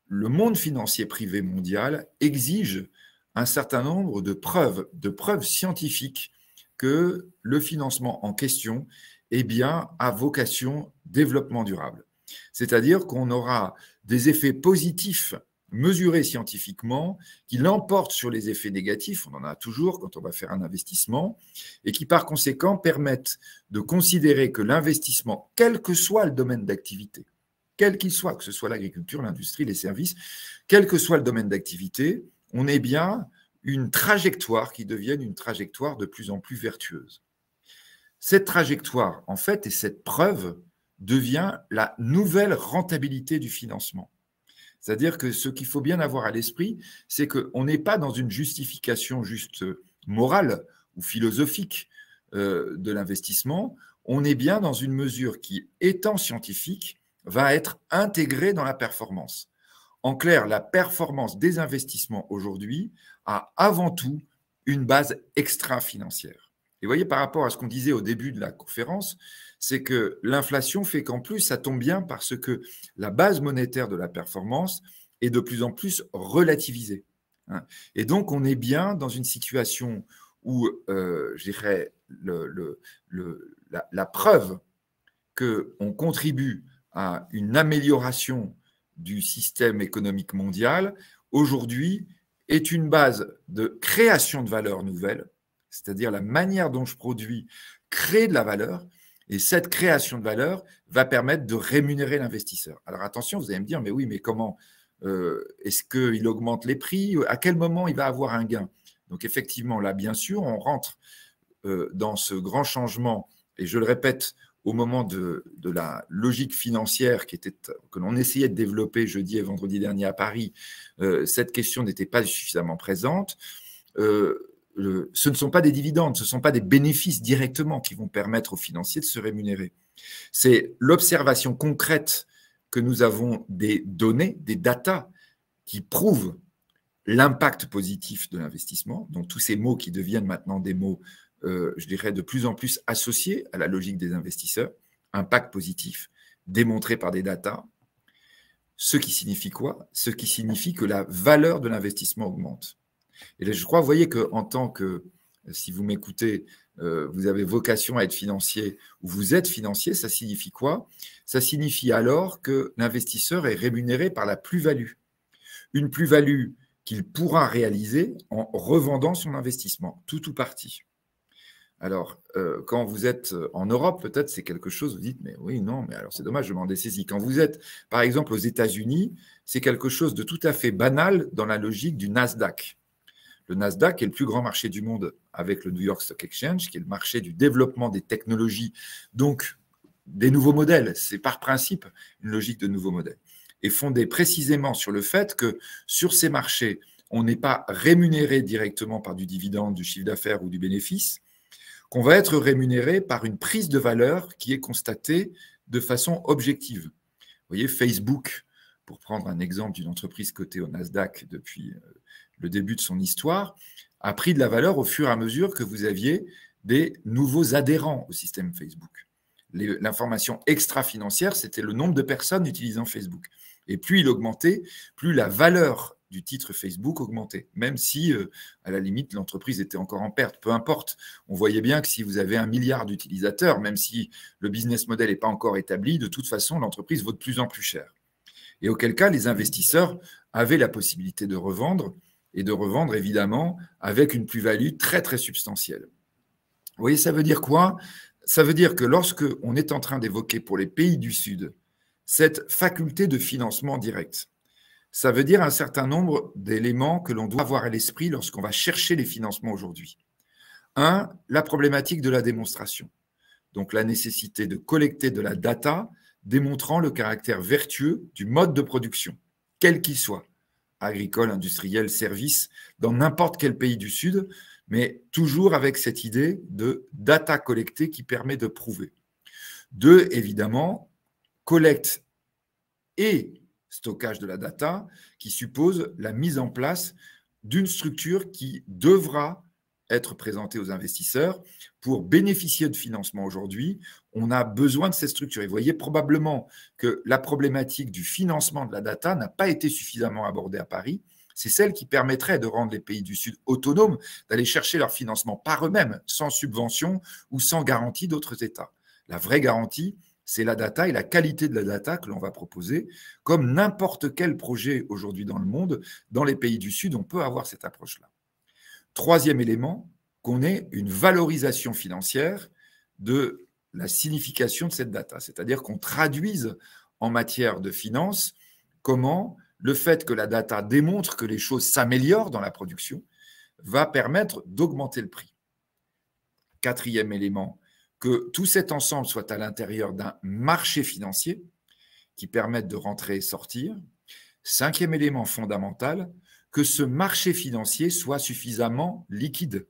[SPEAKER 2] le monde financier privé mondial exige un certain nombre de preuves scientifiques que le financement en question eh bien, a vocation développement durable. C'est-à-dire qu'on aura des effets positifs mesurés scientifiquement qui l'emportent sur les effets négatifs, on en a toujours quand on va faire un investissement, et qui par conséquent permettent de considérer que l'investissement, quel que soit le domaine d'activité, quel qu'il soit, que ce soit l'agriculture, l'industrie, les services, quel que soit le domaine d'activité, on ait bien une trajectoire qui devienne une trajectoire de plus en plus vertueuse. Cette trajectoire, en fait, et cette preuve devient la nouvelle rentabilité du financement. C'est-à-dire que ce qu'il faut bien avoir à l'esprit, c'est qu'on n'est pas dans une justification juste morale ou philosophique de l'investissement, on est bien dans une mesure qui, étant scientifique, va être intégrée dans la performance. En clair, la performance des investissements aujourd'hui a avant tout une base extra-financière. Et vous voyez, par rapport à ce qu'on disait au début de la conférence, c'est que l'inflation fait qu'en plus, ça tombe bien parce que la base monétaire de la performance est de plus en plus relativisée. Et donc, on est bien dans une situation où, je dirais, la preuve qu'on contribue à une amélioration du système économique mondial, aujourd'hui, est une base de création de valeur nouvelle, c'est-à-dire la manière dont je produis crée de la valeur, et cette création de valeur va permettre de rémunérer l'investisseur. Alors attention, vous allez me dire, mais oui, mais comment est-ce qu'il augmente les prix? À quel moment il va avoir un gain? Donc effectivement, là, bien sûr, on rentre dans ce grand changement, et je le répète, au moment de la logique financière que l'on essayait de développer jeudi et vendredi dernier à Paris, cette question n'était pas suffisamment présente. Ce ne sont pas des dividendes, ce ne sont pas des bénéfices directement qui vont permettre aux financiers de se rémunérer. C'est l'observation concrète que nous avons des données, des datas qui prouvent l'impact positif de l'investissement, donc tous ces mots qui deviennent maintenant des mots, je dirais, de plus en plus associés à la logique des investisseurs, impact positif, démontré par des datas. Ce qui signifie quoi? Ce qui signifie que la valeur de l'investissement augmente. Et là, je crois, vous voyez qu'en tant que, si vous m'écoutez, vous avez vocation à être financier ou vous êtes financier, ça signifie quoi? Ça signifie alors que l'investisseur est rémunéré par la plus-value. Une plus-value qu'il pourra réaliser en revendant son investissement, tout ou partie. Alors, quand vous êtes en Europe, peut-être c'est quelque chose, vous dites, mais oui, non, mais alors c'est dommage, je m'en dessaisis. Quand vous êtes, par exemple, aux États-Unis, c'est quelque chose de tout à fait banal dans la logique du Nasdaq. Le Nasdaq est le plus grand marché du monde avec le New York Stock Exchange, qui est le marché du développement des technologies, donc des nouveaux modèles. C'est par principe une logique de nouveaux modèles. Et fondé précisément sur le fait que sur ces marchés, on n'est pas rémunéré directement par du dividende, du chiffre d'affaires ou du bénéfice, qu'on va être rémunéré par une prise de valeur qui est constatée de façon objective. Vous voyez, Facebook, pour prendre un exemple d'une entreprise cotée au Nasdaq depuis le début de son histoire, a pris de la valeur au fur et à mesure que vous aviez des nouveaux adhérents au système Facebook. L'information extra-financière, c'était le nombre de personnes utilisant Facebook. Et plus il augmentait, plus la valeur du titre Facebook augmentait, même si, à la limite, l'entreprise était encore en perte. Peu importe, on voyait bien que si vous avez 1 milliard d'utilisateurs, même si le business model n'est pas encore établi, de toute façon, l'entreprise vaut de plus en plus cher. Et auquel cas, les investisseurs avaient la possibilité de revendre, et de revendre, évidemment, avec une plus-value très, très substantielle. Vous voyez, ça veut dire quoi? Ça veut dire que lorsque on est en train d'évoquer pour les pays du Sud cette faculté de financement direct, ça veut dire un certain nombre d'éléments que l'on doit avoir à l'esprit lorsqu'on va chercher les financements aujourd'hui. Un, la problématique de la démonstration. Donc la nécessité de collecter de la data démontrant le caractère vertueux du mode de production, quel qu'il soit, agricole, industriel, service, dans n'importe quel pays du Sud, mais toujours avec cette idée de data collectée qui permet de prouver. Deux, évidemment, collecte et stockage de la data qui suppose la mise en place d'une structure qui devra être présentée aux investisseurs. Pour bénéficier de financement aujourd'hui, on a besoin de cette structure. Et vous voyez probablement que la problématique du financement de la data n'a pas été suffisamment abordée à Paris. C'est celle qui permettrait de rendre les pays du Sud autonomes, d'aller chercher leur financement par eux-mêmes, sans subvention ou sans garantie d'autres États. La vraie garantie, c'est la data et la qualité de la data que l'on va proposer. Comme n'importe quel projet aujourd'hui dans le monde, dans les pays du Sud, on peut avoir cette approche-là. Troisième élément, qu'on ait une valorisation financière de la signification de cette data, c'est-à-dire qu'on traduise en matière de finance comment le fait que la data démontre que les choses s'améliorent dans la production va permettre d'augmenter le prix. Quatrième élément, que tout cet ensemble soit à l'intérieur d'un marché financier qui permette de rentrer et sortir. Cinquième élément fondamental, que ce marché financier soit suffisamment liquide,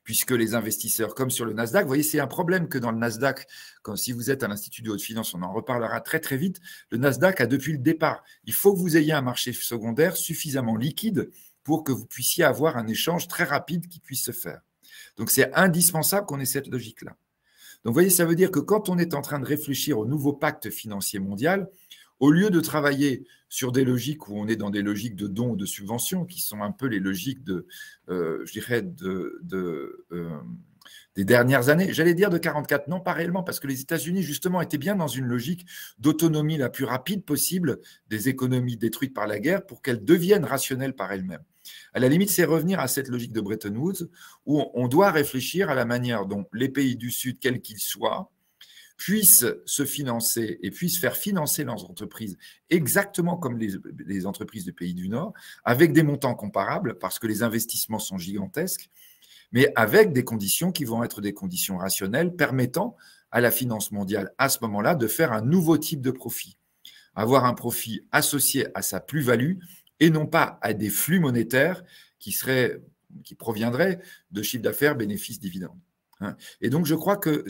[SPEAKER 2] puisque les investisseurs, comme sur le Nasdaq, vous voyez, c'est un problème que dans le Nasdaq, quand si vous êtes à l'Institut de haute finance, on en reparlera très très vite, le Nasdaq a depuis le départ, il faut que vous ayez un marché secondaire suffisamment liquide pour que vous puissiez avoir un échange très rapide qui puisse se faire. Donc c'est indispensable qu'on ait cette logique-là. Donc vous voyez, ça veut dire que quand on est en train de réfléchir au nouveau pacte financier mondial, au lieu de travailler sur des logiques où on est dans des logiques de dons ou de subventions, qui sont un peu les logiques je dirais, des dernières années, j'allais dire de 44, non pas réellement, parce que les États-Unis, justement, étaient bien dans une logique d'autonomie la plus rapide possible des économies détruites par la guerre pour qu'elles deviennent rationnelles par elles-mêmes. À la limite, c'est revenir à cette logique de Bretton Woods, où on doit réfléchir à la manière dont les pays du Sud, quels qu'ils soient, puissent se financer et puissent faire financer leurs entreprises exactement comme les entreprises du pays du Nord, avec des montants comparables, parce que les investissements sont gigantesques, mais avec des conditions qui vont être des conditions rationnelles, permettant à la finance mondiale, à ce moment-là, de faire un nouveau type de profit. Avoir un profit associé à sa plus-value et non pas à des flux monétaires qui proviendraient de chiffre d'affaires, bénéfices, dividendes. Et donc, je crois que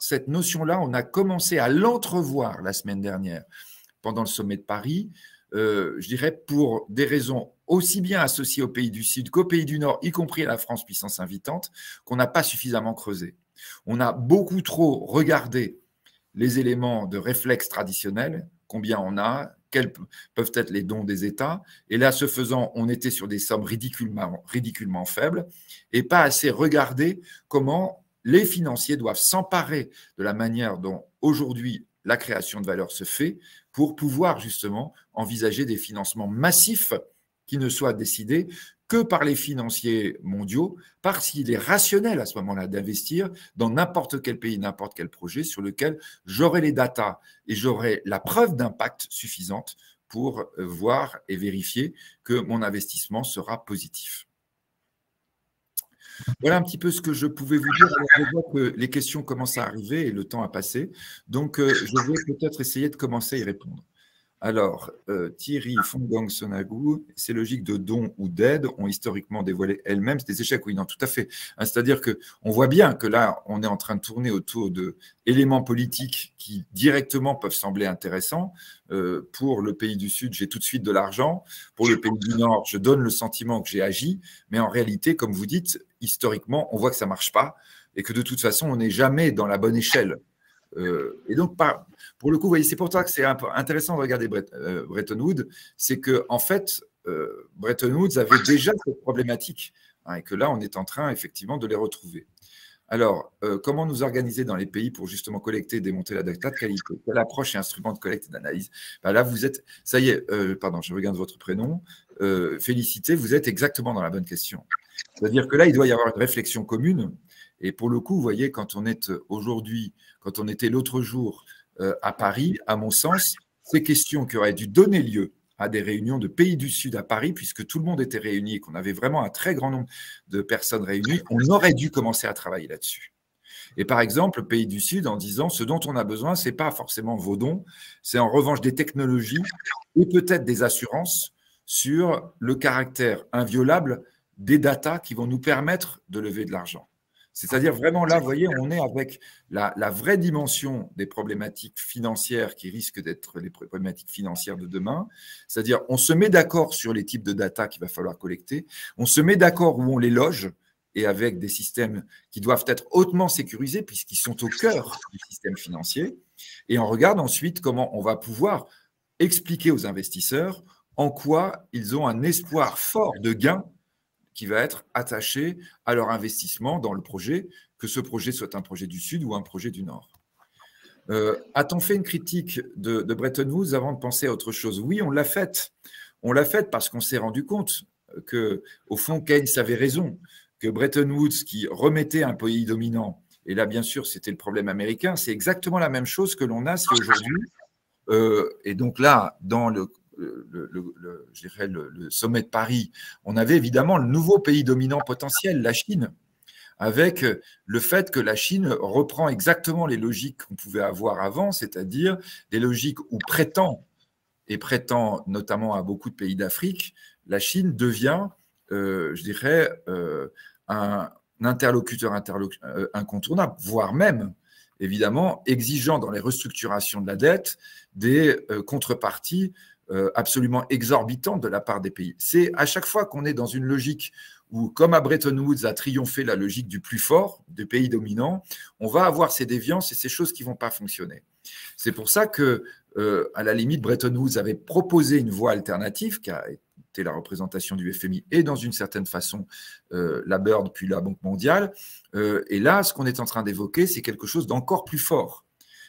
[SPEAKER 2] cette notion-là, on a commencé à l'entrevoir la semaine dernière pendant le sommet de Paris, je dirais pour des raisons aussi bien associées aux pays du Sud qu'aux pays du Nord, y compris à la France puissance invitante, qu'on n'a pas suffisamment creusé. On a beaucoup trop regardé les éléments de réflexe traditionnels, combien on a, quels peuvent être les dons des États. Et là, ce faisant, on était sur des sommes ridiculement faibles et pas assez regardé comment les financiers doivent s'emparer de la manière dont aujourd'hui la création de valeur se fait pour pouvoir justement envisager des financements massifs qui ne soit décidé que par les financiers mondiaux, parce qu'il est rationnel à ce moment-là d'investir dans n'importe quel pays, n'importe quel projet sur lequel j'aurai les datas et j'aurai la preuve d'impact suffisante pour voir et vérifier que mon investissement sera positif. Voilà un petit peu ce que je pouvais vous dire. Alors, je vois que les questions commencent à arriver et le temps a passé. Donc, je vais peut-être essayer de commencer à y répondre. Alors, Thierry Fongang Sonagou, ces logiques de don ou d'aide ont historiquement dévoilé elles-mêmes des échecs. Oui, non, tout à fait. C'est-à-dire qu'on voit bien que là, on est en train de tourner autour d'éléments politiques qui directement peuvent sembler intéressants. Pour le pays du Sud, j'ai tout de suite de l'argent. Pour le pays du Nord, je donne le sentiment que j'ai agi. Mais en réalité, comme vous dites, historiquement, on voit que ça ne marche pas et que de toute façon, on n'est jamais dans la bonne échelle. Et donc, pour le coup, vous voyez, c'est pour ça que c'est intéressant de regarder Bretton Woods, c'est qu'en fait, Bretton Woods avait déjà cette problématique, hein, et que là, on est en train effectivement de les retrouver. Alors, comment nous organiser dans les pays pour justement collecter et démontrer la data de qualité? Quelle approche et instrument de collecte et d'analyse? Ben là, vous êtes, ça y est, pardon, je regarde votre prénom, félicité, vous êtes exactement dans la bonne question. C'est-à-dire que là, il doit y avoir une réflexion commune. Et pour le coup, vous voyez, quand on est aujourd'hui, quand on était l'autre jour à Paris, à mon sens, ces questions qui auraient dû donner lieu à des réunions de pays du Sud à Paris, puisque tout le monde était réuni et qu'on avait vraiment un très grand nombre de personnes réunies, on aurait dû commencer à travailler là-dessus. Et par exemple, le pays du Sud, en disant ce dont on a besoin, ce n'est pas forcément vos dons, c'est en revanche des technologies et peut-être des assurances sur le caractère inviolable des datas qui vont nous permettre de lever de l'argent. C'est-à-dire vraiment là, vous voyez, on est avec la vraie dimension des problématiques financières qui risquent d'être les problématiques financières de demain. C'est-à-dire on se met d'accord sur les types de data qu'il va falloir collecter, on se met d'accord où on les loge et avec des systèmes qui doivent être hautement sécurisés puisqu'ils sont au cœur du système financier. Et on regarde ensuite comment on va pouvoir expliquer aux investisseurs en quoi ils ont un espoir fort de gain qui va être attaché à leur investissement dans le projet, que ce projet soit un projet du Sud ou un projet du Nord. A-t-on fait une critique de Bretton Woods avant de penser à autre chose? Oui, on l'a faite. On l'a faite parce qu'on s'est rendu compte que, au fond, Keynes avait raison, que Bretton Woods, qui remettait un pays dominant, et là, bien sûr, c'était le problème américain, c'est exactement la même chose que l'on a si aujourd'hui. Et donc là, dans le sommet de Paris, on avait évidemment le nouveau pays dominant potentiel, la Chine, avec le fait que la Chine reprend exactement les logiques qu'on pouvait avoir avant, c'est-à-dire des logiques où prétend notamment à beaucoup de pays d'Afrique, la Chine devient, un interlocuteur incontournable, voire même, évidemment, exigeant dans les restructurations de la dette des contreparties absolument exorbitantes de la part des pays. C'est à chaque fois qu'on est dans une logique où, comme à Bretton Woods a triomphé la logique du plus fort, du pays dominant, on va avoir ces déviances et ces choses qui ne vont pas fonctionner. C'est pour ça que, à la limite, Bretton Woods avait proposé une voie alternative qui a été la représentation du FMI et, dans une certaine façon, la BERD puis la Banque mondiale. Et là, ce qu'on est en train d'évoquer, c'est quelque chose d'encore plus fort,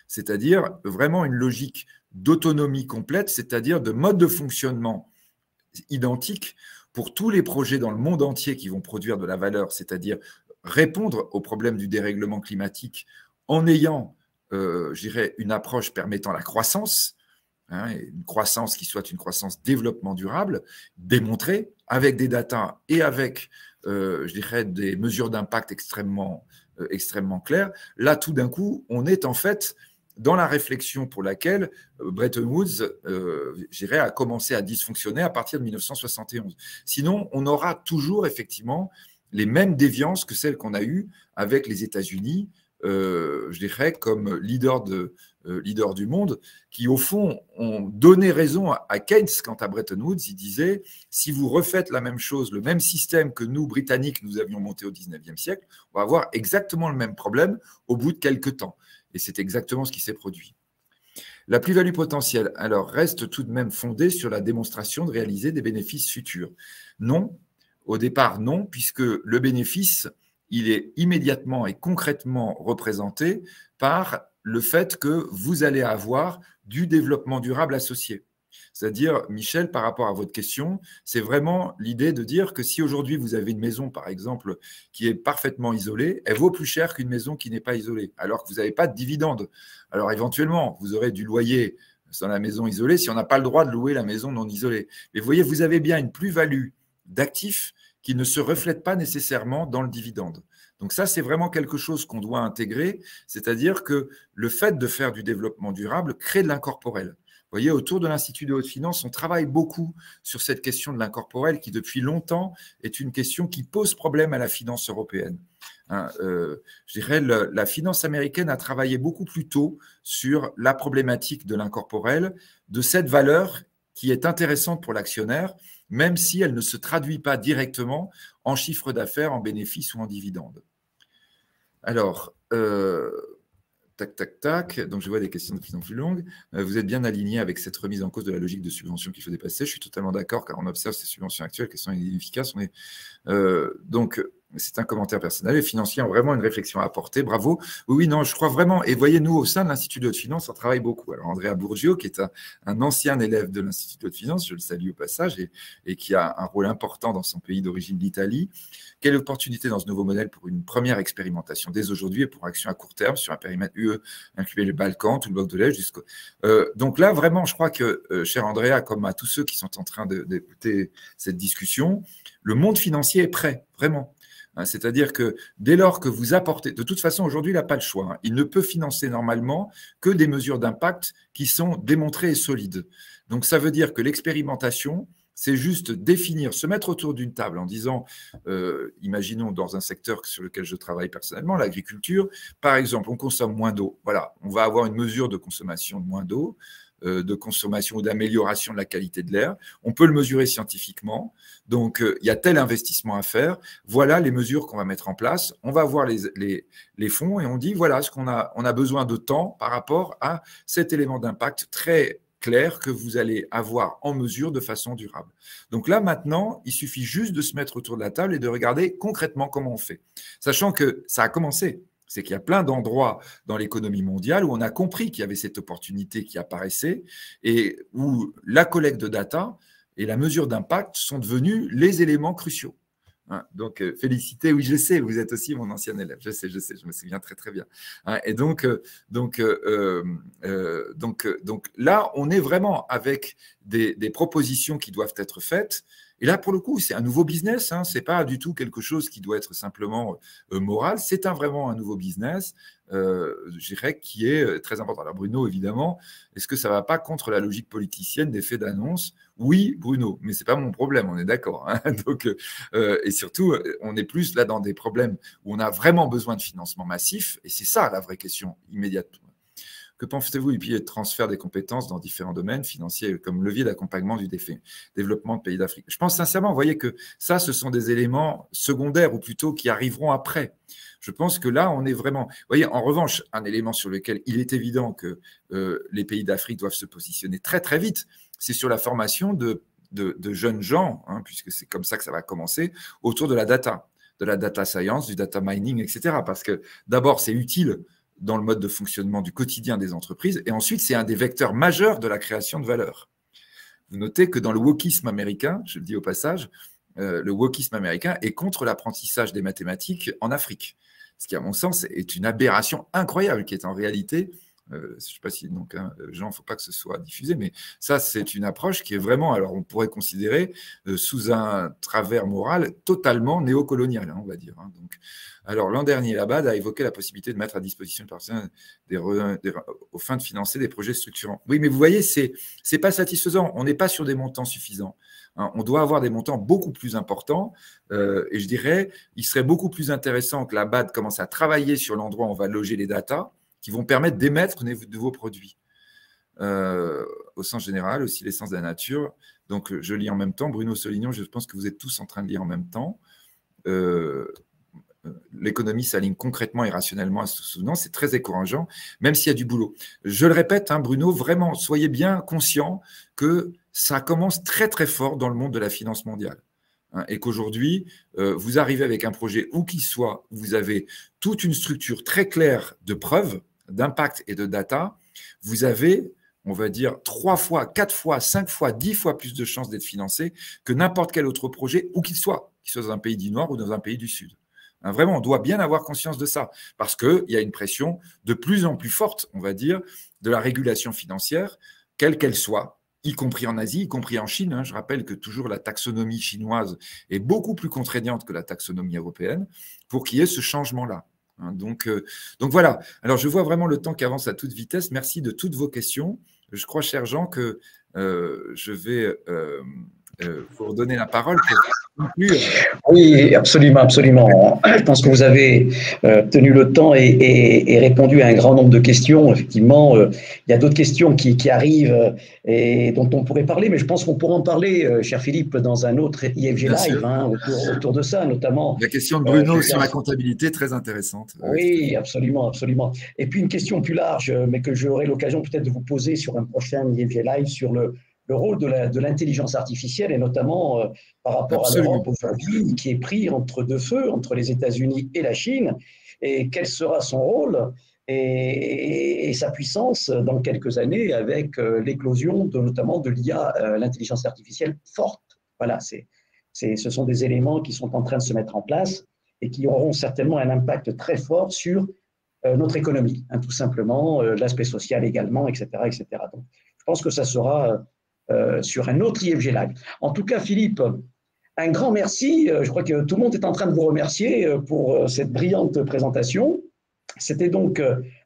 [SPEAKER 2] c'est-à-dire vraiment une logique d'autonomie complète, c'est-à-dire de mode de fonctionnement identique pour tous les projets dans le monde entier qui vont produire de la valeur, c'est-à-dire répondre aux problèmes du dérèglement climatique en ayant, une approche permettant la croissance, hein, une croissance qui soit une croissance développement durable, démontrée avec des datas et avec, des mesures d'impact extrêmement claires. Là, tout d'un coup, on est en fait dans la réflexion pour laquelle Bretton Woods, a commencé à dysfonctionner à partir de 1971. Sinon, on aura toujours effectivement les mêmes déviances que celles qu'on a eues avec les États-Unis, comme leader du monde, qui au fond ont donné raison à Keynes quant à Bretton Woods. Il disait, si vous refaites la même chose, le même système que nous, Britanniques, nous avions monté au 19e siècle, on va avoir exactement le même problème au bout de quelques temps. Et c'est exactement ce qui s'est produit. La plus-value potentielle, alors, reste tout de même fondée sur la démonstration de réaliser des bénéfices futurs. Non, au départ, non, puisque le bénéfice, il est immédiatement et concrètement représenté par le fait que vous allez avoir du développement durable associé. C'est-à-dire, Michel, par rapport à votre question, c'est vraiment l'idée de dire que si aujourd'hui vous avez une maison, par exemple, qui est parfaitement isolée, elle vaut plus cher qu'une maison qui n'est pas isolée, alors que vous n'avez pas de dividende. Alors éventuellement, vous aurez du loyer dans la maison isolée si on n'a pas le droit de louer la maison non isolée. Mais vous voyez, vous avez bien une plus-value d'actifs qui ne se reflète pas nécessairement dans le dividende. Donc ça, c'est vraiment quelque chose qu'on doit intégrer, c'est-à-dire que le fait de faire du développement durable crée de l'incorporel. Vous voyez, autour de l'Institut de haute finance, on travaille beaucoup sur cette question de l'incorporel qui, depuis longtemps, est une question qui pose problème à la finance européenne. Je dirais la finance américaine a travaillé beaucoup plus tôt sur la problématique de l'incorporel, de cette valeur qui est intéressante pour l'actionnaire, même si elle ne se traduit pas directement en chiffre d'affaires, en bénéfices ou en dividendes. Alors, tac, tac, tac. Donc, je vois des questions de plus en plus longues. Vous êtes bien aligné avec cette remise en cause de la logique de subvention qu'il faut dépasser. Je suis totalement d'accord, car on observe ces subventions actuelles qui sont inefficaces. Donc, c'est un commentaire personnel. Les financiers ont vraiment une réflexion à apporter. Bravo. Oui, non, je crois vraiment. Et voyez, nous, au sein de l'Institut de haute finance, on travaille beaucoup. Alors, Andrea Bourgio, qui est un ancien élève de l'Institut de haute finance, je le salue au passage, et qui a un rôle important dans son pays d'origine, l'Italie. Quelle opportunité dans ce nouveau modèle pour une première expérimentation dès aujourd'hui et pour action à court terme sur un périmètre UE, incluant les Balkans, tout le bloc de l'Est jusqu'au. Donc là, vraiment, je crois que, cher Andrea, comme à tous ceux qui sont en train d'écouter cette discussion, le monde financier est prêt, vraiment. C'est-à-dire que dès lors que vous apportez, de toute façon, aujourd'hui, il n'a pas le choix. Il ne peut financer normalement que des mesures d'impact qui sont démontrées et solides. Donc, ça veut dire que l'expérimentation, c'est juste définir, se mettre autour d'une table en disant, imaginons dans un secteur sur lequel je travaille personnellement, l'agriculture, par exemple, on consomme moins d'eau. Voilà, on va avoir une mesure de consommation de moins d'eau, de consommation ou d'amélioration de la qualité de l'air. On peut le mesurer scientifiquement. Donc, il y a tel investissement à faire. Voilà les mesures qu'on va mettre en place. On va voir les fonds et on dit, voilà ce qu'on a. On a besoin de temps par rapport à cet élément d'impact très clair que vous allez avoir en mesure de façon durable. Donc là, maintenant, il suffit juste de se mettre autour de la table et de regarder concrètement comment on fait. Sachant que ça a commencé. C'est qu'il y a plein d'endroits dans l'économie mondiale où on a compris qu'il y avait cette opportunité qui apparaissait et où la collecte de data et la mesure d'impact sont devenus les éléments cruciaux. Donc, félicité, oui, je sais, vous êtes aussi mon ancien élève, je sais, je me souviens très, très bien. Et donc là, on est vraiment avec des propositions qui doivent être faites. Et là, pour le coup, c'est un nouveau business, ce n'est pas du tout quelque chose qui doit être simplement moral, c'est vraiment un nouveau business, je dirais, qui est très important. Alors Bruno, évidemment, est-ce que ça ne va pas contre la logique politicienne des faits d'annonce? Oui, Bruno, mais ce n'est pas mon problème, on est d'accord. Donc, et surtout, on est plus là dans des problèmes où on a vraiment besoin de financement massif, et c'est ça la vraie question immédiate. Que pensez-vous du pilier de transfert des compétences dans différents domaines financiers comme levier d'accompagnement du développement de pays d'Afrique? Je pense sincèrement, vous voyez que ça, ce sont des éléments secondaires ou plutôt qui arriveront après. Je pense que là, on est vraiment… Vous voyez, en revanche, un élément sur lequel il est évident que les pays d'Afrique doivent se positionner très, très vite, c'est sur la formation de jeunes gens, puisque c'est comme ça que ça va commencer, autour de la data science, du data mining, etc. Parce que d'abord, c'est utile dans le mode de fonctionnement du quotidien des entreprises. Et ensuite, c'est un des vecteurs majeurs de la création de valeur. Vous notez que dans le wokisme américain, je le dis au passage, le wokisme américain est contre l'apprentissage des mathématiques en Afrique. Ce qui, à mon sens, est une aberration incroyable, qui est en réalité… je ne sais pas si, donc, Jean, il ne faut pas que ce soit diffusé, mais ça, c'est une approche qui est vraiment, alors on pourrait considérer sous un travers moral totalement néocolonial, on va dire. Donc, alors, l'an dernier, l'ABAD a évoqué la possibilité de mettre à disposition de personnes aux fins de financer des projets structurants. Oui, mais vous voyez, ce n'est pas satisfaisant. On n'est pas sur des montants suffisants. On doit avoir des montants beaucoup plus importants. Et je dirais, il serait beaucoup plus intéressant que l'ABAD commence à travailler sur l'endroit où on va loger les datas, qui vont permettre d'émettre de nouveaux produits. Au sens général, aussi l'essence de la nature. Donc, je lis en même temps. Bruno Solignon, je pense que vous êtes tous en train de lire en même temps. L'économie s'aligne concrètement et rationnellement à ce souvenant. C'est très encourageant, même s'il y a du boulot. Je le répète, Bruno, vraiment, soyez bien conscient que ça commence très, très fort dans le monde de la finance mondiale. Et qu'aujourd'hui, vous arrivez avec un projet où qu'il soit, vous avez toute une structure très claire de preuves, d'impact et de data, vous avez, on va dire, 3 fois, 4 fois, 5 fois, 10 fois plus de chances d'être financé que n'importe quel autre projet, où qu'il soit dans un pays du Nord ou dans un pays du Sud. Hein, vraiment, on doit bien avoir conscience de ça, parce qu'il y a une pression de plus en plus forte, on va dire, de la régulation financière, quelle qu'elle soit, y compris en Asie, y compris en Chine. Hein. Je rappelle que toujours la taxonomie chinoise est beaucoup plus contraignante que la taxonomie européenne pour qu'il y ait ce changement-là. Hein. Donc voilà. Alors, je vois vraiment le temps qui avance à toute vitesse. Merci de toutes vos questions. Je crois, cher Jean, que je vais vous redonner la parole pour conclure.
[SPEAKER 1] Oui, absolument, absolument. Je pense que vous avez tenu le temps et répondu à un grand nombre de questions. Effectivement, il y a d'autres questions qui arrivent et dont on pourrait parler, mais je pense qu'on pourra en parler, cher Philippe, dans un autre IFG Live, hein, autour de ça, notamment.
[SPEAKER 2] La question de Bruno sur la comptabilité, très intéressante.
[SPEAKER 1] Oui, absolument, absolument. Et puis une question plus large, mais que j'aurai l'occasion peut-être de vous poser sur un prochain IFG Live sur le rôle de l'intelligence artificielle et notamment par rapport à l'Europe aujourd'hui qui est pris entre deux feux, entre les États-Unis et la Chine, et quel sera son rôle et sa puissance dans quelques années avec l'éclosion notamment de l'IA, l'intelligence artificielle forte. Voilà, ce sont des éléments qui sont en train de se mettre en place et qui auront certainement un impact très fort sur notre économie, hein, tout simplement, l'aspect social également, etc., etc. Donc, je pense que ça sera sur un autre IFG Live. En tout cas, Philippe, un grand merci. Je crois que tout le monde est en train de vous remercier pour cette brillante présentation. C'était donc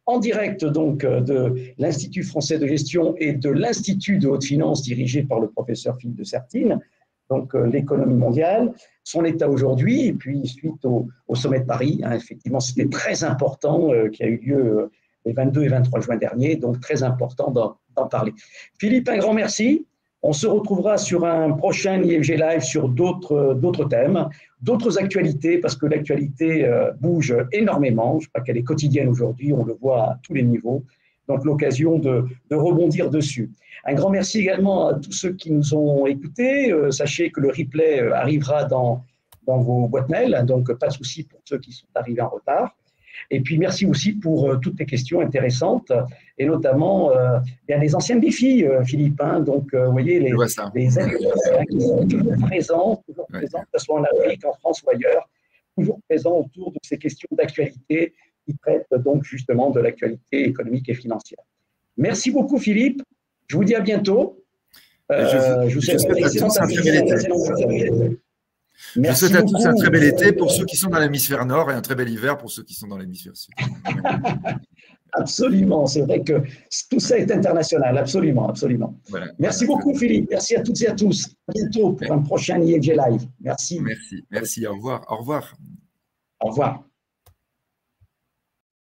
[SPEAKER 1] en direct donc, de l'Institut français de gestion et de l'Institut de haute finance dirigé par le professeur Philippe de Sertine, donc l'économie mondiale, son état aujourd'hui, et puis suite au sommet de Paris. Hein, effectivement, c'était très important qui a eu lieu les 22 et 23 juin dernier, donc très important d'en parler. Philippe, un grand merci. On se retrouvera sur un prochain IFG Live sur d'autres thèmes, d'autres actualités, parce que l'actualité bouge énormément. Je crois qu'elle est quotidienne aujourd'hui, on le voit à tous les niveaux. Donc, l'occasion de rebondir dessus. Un grand merci également à tous ceux qui nous ont écoutés. Sachez que le replay arrivera dans vos boîtes mail, donc pas de souci pour ceux qui sont arrivés en retard. Et puis, merci aussi pour toutes les questions intéressantes, et notamment bien les anciennes défis, Philippe. Hein, donc, vous voyez, les élèves qui sont toujours présents, que ce soit en Afrique, en France ou ailleurs, toujours présents autour de ces questions d'actualité qui traitent donc justement de l'actualité économique et financière. Merci beaucoup, Philippe. Je vous dis à bientôt.
[SPEAKER 2] Je vous souhaite à tous un très bel été. Je souhaite à tous un très bel été pour ceux qui sont dans l'hémisphère nord et un très bel hiver pour ceux qui sont dans l'hémisphère sud.
[SPEAKER 1] Absolument, c'est vrai que tout ça est international, absolument, absolument. Voilà, merci beaucoup, Philippe. Merci à toutes et à tous. À bientôt pour un prochain IFG Live. Merci.
[SPEAKER 2] Merci, au revoir. Au revoir.
[SPEAKER 1] Au revoir.